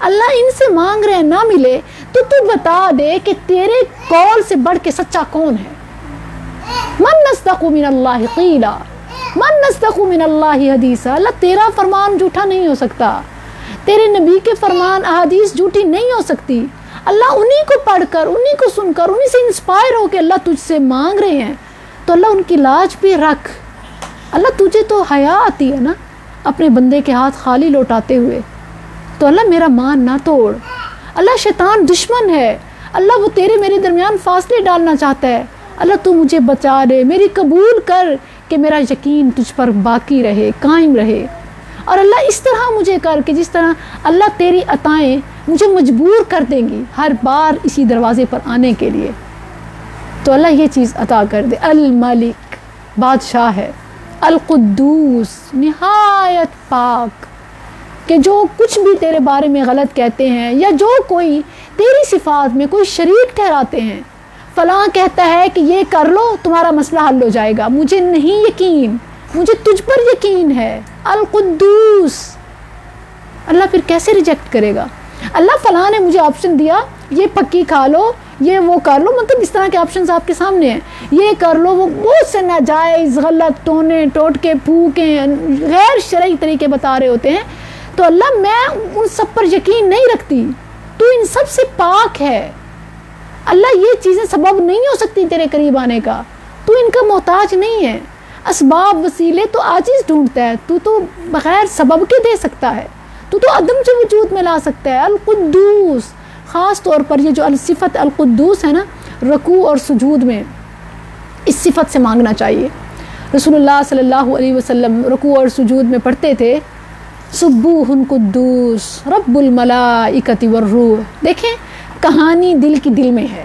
اللہ ان سے مانگ رہے ہیں نہ ملے تو بتا دے کہ تیرے قول سے بڑھ کے سچا کون ہے. من اصدق من اللہ قیلا، من اصدق من اللہ حدیثا. اللہ تیرا فرمان جھوٹا نہیں ہو سکتا، تیرے نبی کے فرمان احادیث جھوٹی نہیں ہو سکتی. اللہ انہی کو پڑھ کر، انہی کو سن کر، انہی سے انسپائر ہو کے اللہ تجھ سے مانگ رہے ہیں. تو اللہ ان کی لاج پہ رکھ. اللہ تجھے تو حیا آتی ہے نا اپنے بندے کے ہاتھ خالی لوٹاتے ہوئے. تو اللہ میرا مان نہ توڑ. اللہ شیطان دشمن ہے، اللہ وہ تیرے میرے درمیان فاصلے ڈالنا چاہتا ہے. اللہ تو مجھے بچا دے، میری قبول کر کہ میرا یقین تجھ پر باقی رہے، قائم رہے. اور اللہ اس طرح مجھے کر کہ جس طرح اللہ تیری عطائیں مجھے مجبور کر دیں گی ہر بار اسی دروازے پر آنے کے لیے. تو اللہ یہ چیز عطا کر دے. الملک بادشاہ ہے، القدوس نہایت پاک، کہ جو کچھ بھی تیرے بارے میں غلط کہتے ہیں یا جو کوئی تیری صفات میں کوئی شریک ٹھہراتے ہیں، فلاں کہتا ہے کہ یہ کر لو تمہارا مسئلہ حل ہو جائے گا، مجھے نہیں یقین، مجھے تجھ پر یقین ہے. القدوس، اللہ پھر کیسے ریجیکٹ کرے گا؟ اللہ فلاں نے مجھے آپشن دیا یہ پکی کھا لو، یہ وہ کر لو، مطلب اس طرح کے آپشنز آپ کے سامنے ہیں، یہ کر لو، وہ بہت سے ناجائز غلط ٹونے ٹوٹکے پھوکیں غیر شرعی طریقے بتا رہے ہوتے ہیں. تو اللہ میں ان سب پر یقین نہیں رکھتی، تو ان سب سے پاک ہے. اللہ یہ چیزیں سبب نہیں ہو سکتی تیرے قریب آنے کا، تو ان کا محتاج نہیں ہے. اسباب وسیلے تو عاجز ڈھونڈتا ہے، تو بغیر سبب کے دے سکتا ہے، تو عدم سے وجود میں لا سکتا ہے. القدوس، خاص طور پر یہ جو صفت القدوس ہے نا، رکوع اور سجود میں اس صفت سے مانگنا چاہیے. رسول اللہ صلی اللہ علیہ وسلم رکوع اور سجود میں پڑھتے تھے سبوح قدوس رب الملائکۃ والروح. دیکھیں کہانی دل کی دل میں ہے،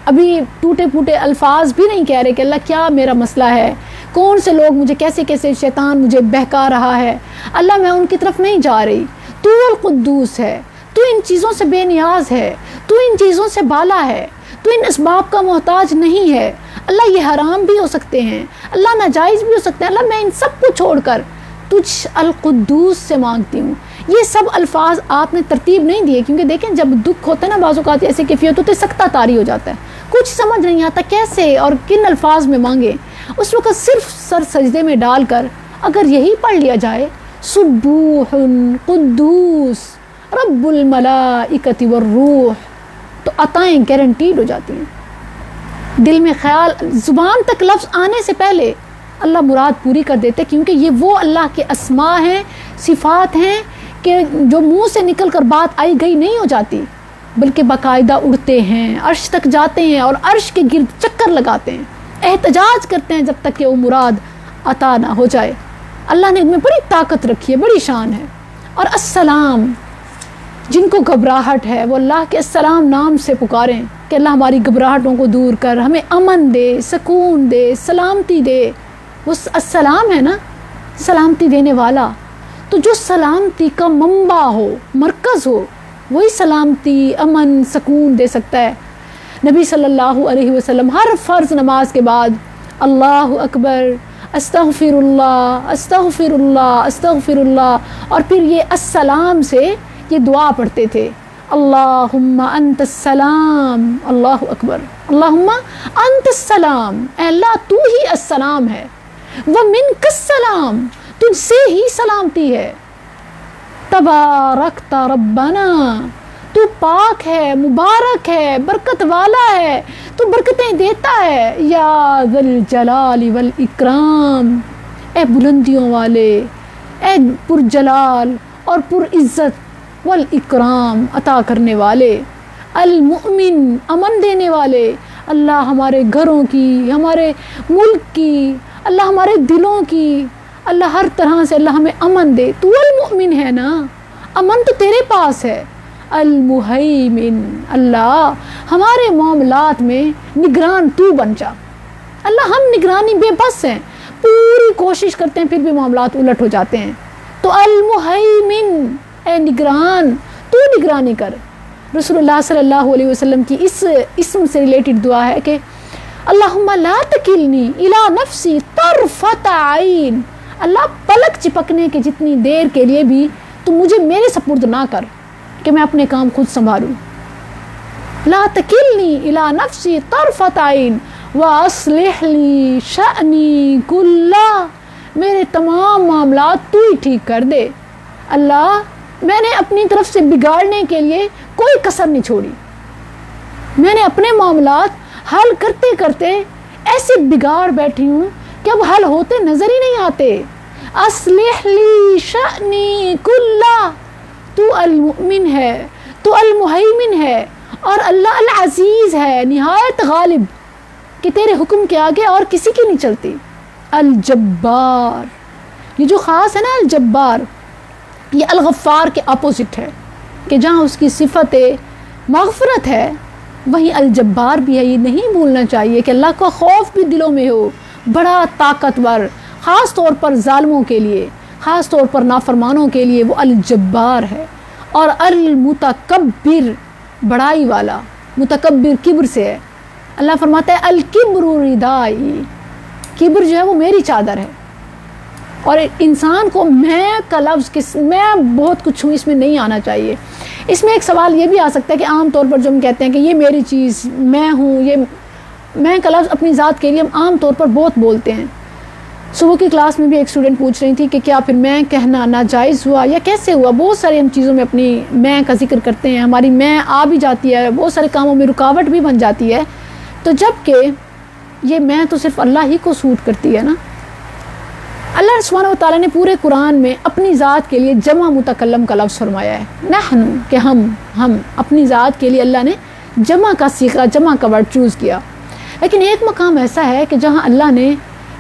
ابھی ٹوٹے پھوٹے الفاظ بھی نہیں کہہ رہے کہ اللہ کیا میرا مسئلہ ہے، کون سے لوگ مجھے کیسے کیسے شیطان مجھے بہکا رہا ہے، اللہ میں ان کی طرف نہیں جا رہی. تو القدوس ہے، تو ان چیزوں سے بے نیاز ہے، تو ان چیزوں سے بالا ہے، تو ان اسباب کا محتاج نہیں ہے. اللہ یہ حرام بھی ہو سکتے ہیں، اللہ ناجائز بھی ہو سکتے ہیں، اللہ میں ان سب کو چھوڑ کر تجھ القدوس سے مانگتی ہوں. یہ سب الفاظ آپ نے ترتیب نہیں دیے، کیونکہ دیکھیں جب دکھ ہوتا ہے نا، بعض اوقات ایسے کیفیت ہوتے سکتہ طاری ہو جاتا ہے، کچھ سمجھ نہیں آتا کیسے اور کن الفاظ میں مانگے. اس وقت صرف سر سجدے میں ڈال کر اگر یہی پڑھ لیا جائے سبوح قدوس رب الملائکۃ والروح، تو عطائیں گارنٹیڈ ہو جاتی ہیں. دل میں خیال، زبان تک لفظ آنے سے پہلے اللہ مراد پوری کر دیتے، کیونکہ یہ وہ اللہ کے اسماء ہیں، صفات ہیں کہ جو منہ سے نکل کر بات آئی گئی نہیں ہو جاتی، بلکہ باقاعدہ اڑتے ہیں، عرش تک جاتے ہیں اور عرش کے گرد چکر لگاتے ہیں، احتجاج کرتے ہیں جب تک کہ وہ مراد عطا نہ ہو جائے. اللہ نے ان میں بڑی طاقت رکھی ہے، بڑی شان ہے. اور السلام، جن کو گھبراہٹ ہے وہ اللہ کے السلام نام سے پکاریں کہ اللہ ہماری گھبراہٹوں کو دور کر، ہمیں امن دے، سکون دے، سلامتی دے. وہ السلام ہے نا، سلامتی دینے والا. تو جو سلامتی کا منبع ہو، مرکز ہو، وہی سلامتی، امن، سکون دے سکتا ہے. نبی صلی اللہ علیہ وسلم ہر فرض نماز کے بعد اللہ اکبر، استغفر اللہ، استغفر اللہ، استغفر اللہ، اور پھر یہ السلام سے یہ دعا پڑھتے تھے، اللہم انت السلام، اللہ اکبر، اللہم انت السلام، اے اللہ تو ہی السلام ہے، ومنک السلام، تجھ سے ہی سلامتی ہے، تبارکت ربنا، تو پاک ہے، مبارک ہے، برکت والا ہے، تو برکتیں دیتا ہے، یا ذل جلال والاکرام، اے بلندیوں والے، اے پرجلال اور پر عزت، والاکرام عطا کرنے والے، المؤمن امن دینے والے. اللہ ہمارے گھروں کی، ہمارے ملک کی، اللہ ہمارے دلوں کی، اللہ ہر طرح سے اللہ ہمیں امن دے. تو المؤمن ہے نا، امن تو تیرے پاس ہے. المہیمن، اللہ ہمارے معاملات میں نگران تو بن جا. اللہ ہم نگرانی بے بس ہیں، پوری کوشش کرتے ہیں پھر بھی معاملات الٹ ہو جاتے ہیں. تو المہیمن، اے نگران تو نگرانی کر. رسول اللہ صلی اللہ علیہ وسلم کی اس اسم سے ریلیٹڈ دعا ہے کہ اللہم لا تکلنی الی نفسی طرفۃ عین، اللہ پلک چپکنے کے جتنی دیر کے لیے بھی تو مجھے میرے سپرد نہ کر کہ میں اپنے کام خود سنبھالوں. لا تکلنی الی نفسی طرفۃ عین واصلح لی شأنی کلہ، میرے تمام معاملات تو ہی ٹھیک کر دے. اللہ میں نے اپنی طرف سے بگاڑنے کے لیے کوئی کسر نہیں چھوڑی، میں نے اپنے معاملات حل کرتے کرتے ایسے بگاڑ بیٹھی ہوں کہ اب حل ہوتے نظر ہی نہیں آتے. اصلح لی شأنی کلہ، تو المؤمن ہے، تو المہیمن ہے، اور اللہ العزیز ہے، نہایت غالب، کہ تیرے حکم کے آگے اور کسی کی نہیں چلتی. الجبار، یہ جو خاص ہے نا الجبار، یہ الغفار کے اپوزٹ ہے، کہ جہاں اس کی صفت مغفرت ہے وہیں الجبار بھی ہے. یہ نہیں بھولنا چاہیے کہ اللہ کا خوف بھی دلوں میں ہو، بڑا طاقتور، خاص طور پر ظالموں کے لیے، خاص طور پر نافرمانوں کے لیے وہ الجبار ہے. اور المتکبر، بڑائی والا، متکبر کبر سے ہے. اللہ فرماتا ہے الکبر ردائی، کبر جو ہے وہ میری چادر ہے. اور انسان کو میں کا لفظ میں بہت کچھ ہوں اس میں نہیں آنا چاہیے. اس میں ایک سوال یہ بھی آ سکتا ہے کہ عام طور پر جو ہم کہتے ہیں کہ یہ میری چیز، میں ہوں، یہ میں کا لفظ اپنی ذات کے لیے ہم عام طور پر بہت بولتے ہیں. صبح کی کلاس میں بھی ایک اسٹوڈنٹ پوچھ رہی تھی کہ کیا پھر میں کہنا ناجائز ہوا یا کیسے ہوا. بہت ساری ہم چیزوں میں اپنی میں کا ذکر کرتے ہیں، ہماری میں آ بھی جاتی ہے، بہت سارے کاموں میں رکاوٹ بھی بن جاتی ہے. تو جب کہ یہ میں تو صرف اللہ ہی کو سوٹ کرتی ہے نا. اللہ سبحانہ و تعالیٰ نے پورے قرآن میں اپنی ذات کے لیے جمع متکلم کا لفظ فرمایا ہے. نحن کہ ہم اپنی ذات کے لیے اللہ نے جمع کا صیغہ، جمع کا ورڈ چوز کیا. لیکن ایک مقام ایسا ہے کہ جہاں اللہ نے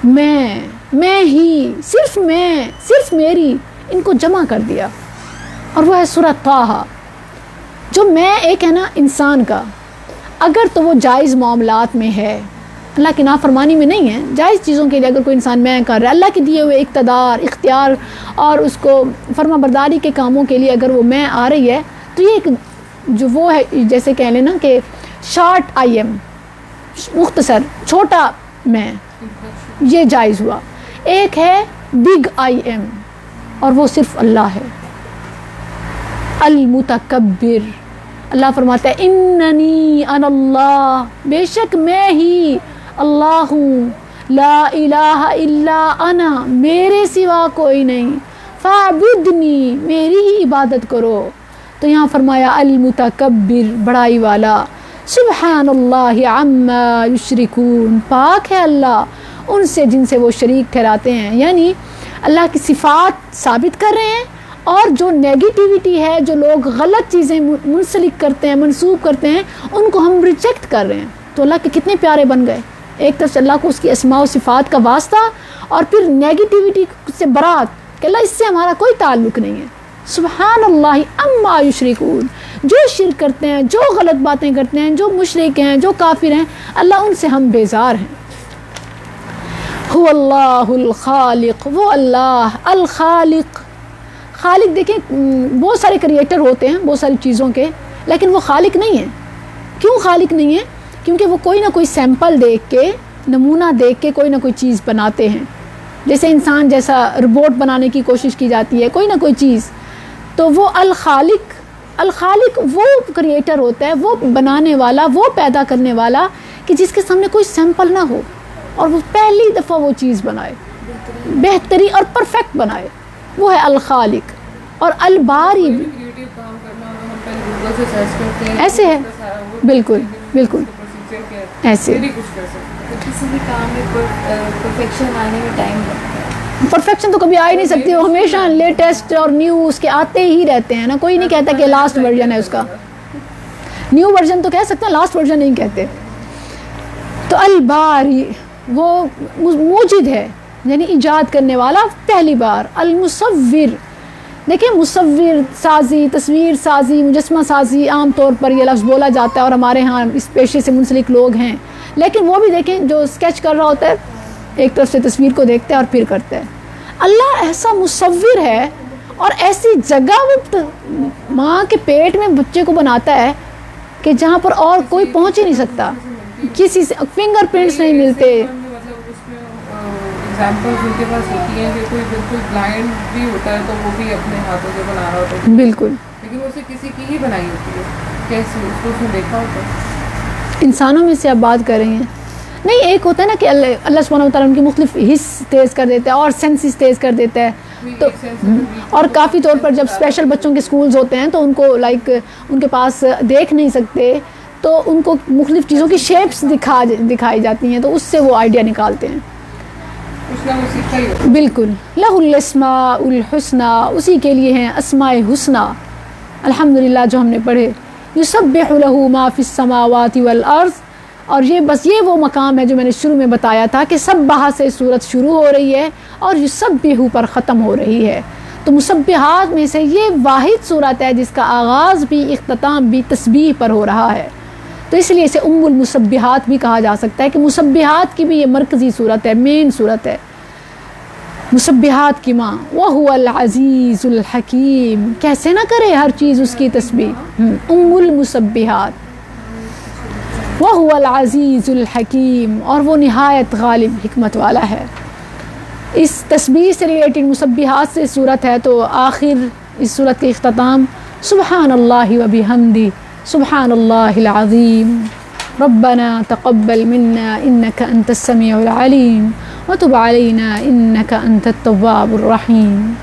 میں ہی، صرف میں، صرف میری، ان کو جمع کر دیا، اور وہ ہے سورہ طٰہٰ. جو میں ایک ہے نا انسان کا، اگر تو وہ جائز معاملات میں ہے، اللہ کی نافرمانی میں نہیں ہے، جائز چیزوں کے لیے اگر کوئی انسان میں کر رہا ہے، اللہ کے دیے ہوئے اقتدار، اختیار اور اس کو فرما برداری کے کاموں کے لیے اگر وہ میں آ رہی ہے، تو یہ ایک جو وہ ہے جیسے کہہ لینا کہ شارٹ آئی ایم، مختصر چھوٹا میں، یہ جائز ہوا. ایک ہے بگ آئی ایم، اور وہ صرف اللہ ہے. المتکبر، اللہ فرماتا ہے اننی انا اللہ، بے شک میں ہی اللہ ہوں، لا الہ الا انا، میرے سوا کوئی نہیں، فاعبدنی، میری ہی عبادت کرو. تو یہاں فرمایا المتکبر، بڑائی والا. سبحان اللہ عما یشرکون، پاک ہے اللہ ان سے جن سے وہ شریک ٹھہراتے ہیں. یعنی اللہ کی صفات ثابت کر رہے ہیں، اور جو نیگیٹیوٹی ہے، جو لوگ غلط چیزیں منسلک کرتے ہیں، منسوب کرتے ہیں، ان کو ہم ریجیکٹ کر رہے ہیں. تو اللہ کے کتنے پیارے بن گئے. ایک طرف سے اللہ کو اس کی اسماء و صفات کا واسطہ، اور پھر نیگیٹیوٹی سے برات کہ اللہ اس سے ہمارا کوئی تعلق نہیں ہے. سبحان اللہ عما یشرکون، جو شرک کرتے ہیں، جو غلط باتیں کرتے ہیں، جو مشرک ہیں، جو کافر ہیں، اللہ ان سے ہم بیزار ہیں. هو اللہ الخالق، وہ اللہ الخالق. خالق دیکھیں بہت سارے کریٹر ہوتے ہیں بہت ساری چیزوں کے، لیکن وہ خالق نہیں ہے. کیوں خالق نہیں ہے؟ کیونکہ وہ کوئی نہ کوئی سیمپل دیکھ کے، نمونہ دیکھ کے کوئی نہ کوئی چیز بناتے ہیں. جیسے انسان جیسا روبوٹ بنانے کی کوشش کی جاتی ہے، کوئی نہ کوئی چیز. تو وہ الخالق وہ کریٹر ہوتا ہے، وہ بنانے والا، وہ پیدا کرنے والا کہ جس کے سامنے کوئی سیمپل نہ ہو، اور وہ پہلی دفعہ وہ چیز بنائے، بہتری اور پرفیکٹ بنائے. وہ ہے الخالق. اور الباری ایسے ہے، بالکل بالکل ایسے. کسی بھی کام میں پرفیکشن آنے میں ٹائم لگتا ہے. پرفیکشن تو کبھی آ ہی نہیں سکتی، وہ ہمیشہ لیٹسٹ اور نیو اس کے آتے ہی رہتے ہیں نا. کوئی نہیں کہتا کہ لاسٹ ورژن ہے اس کا. نیو ورژن تو کہہ سکتے ہیں، لاسٹ ورژن نہیں کہتے. تو الباری وہ موجد ہے، یعنی ایجاد کرنے والا پہلی بار. المصور، دیکھیں مصور سازی، تصویر سازی، مجسمہ سازی، عام طور پر یہ لفظ بولا جاتا ہے، اور ہمارے ہاں اس پیشے سے منسلک لوگ ہیں. لیکن وہ بھی دیکھیں جو اسکیچ کر رہا ہوتا ہے، ایک طرف سے تصویر کو دیکھتا ہے اور پھر کرتا ہے. اللہ ایسا مصور ہے، اور ایسی جگہ وہ ماں کے پیٹ میں بچے کو بناتا ہے کہ جہاں پر اور کوئی پہنچ ہی نہیں سکتا، کسی سے فنگر پرنٹس نہیں ملتے. مطلب اس میں ایگزامپلز ان کے پاس ہوتی ہیں کہ کوئی بالکل بلائنڈ بھی ہوتا ہے تو وہ بھی اپنے ہاتھوں سے بنا رہا ہوتا ہے، بالکل، لیکن اسے کسی کی ہی بنائی ہوتی ہے. کیسے اس کو اس نے دیکھا ہوتا ہے. انسانوں میں سے آپ بات کر رہی ہیں. نہیں، ایک ہوتا ہے نا کہ اللہ سبحانہ و تعالیٰ ان کی مختلف حص تیز کر دیتا ہے اور سینسز تیز کر دیتا ہے. تو اور کافی طور پر جب اسپیشل بچوں کے اسکولز ہوتے ہیں تو ان کو لائک ان کے پاس دیکھ نہیں سکتے، تو ان کو مختلف چیزوں کی شیپس دکھائی جاتی ہیں، تو اس سے وہ آئیڈیا نکالتے ہیں. بالکل. لہ الاسماء الحسنی، اسی کے لیے ہیں اسماء حسنی. الحمدللہ جو ہم نے پڑھے. یسبح لہ ما فی السماوات والارض، اور یہ وہ مقام ہے جو میں نے شروع میں بتایا تھا کہ سبح سے صورت شروع ہو رہی ہے اور یسبح پر ختم ہو رہی ہے. تو مسبحات میں سے یہ واحد صورت ہے جس کا آغاز بھی اختتام بھی تسبیح پر ہو رہا ہے. تو اس لیے اسے ام المسبحات بھی کہا جا سکتا ہے کہ مسبحات کی بھی یہ مرکزی صورت ہے، مین صورت ہے. مسبحات کی ماں. وَهُوَ الْعَزِيزُ الْحَكِيمُ، کیسے نہ کرے ہر چیز اس کی تسبیح. ام المسبحات. وَهُوَ الْعَزِيزُ الْحَكِيمُ، اور وہ نہایت غالب حکمت والا ہے. اس تسبیح سے ریلیٹڈ مسبحات سے صورت ہے، تو آخر اس صورت کے اختتام سبحان اللہ و بحمدی سبحان اللہ العظیم ربنا تقبل منا انك انت السميع العليم وتب علينا انك انت التواب الرحيم.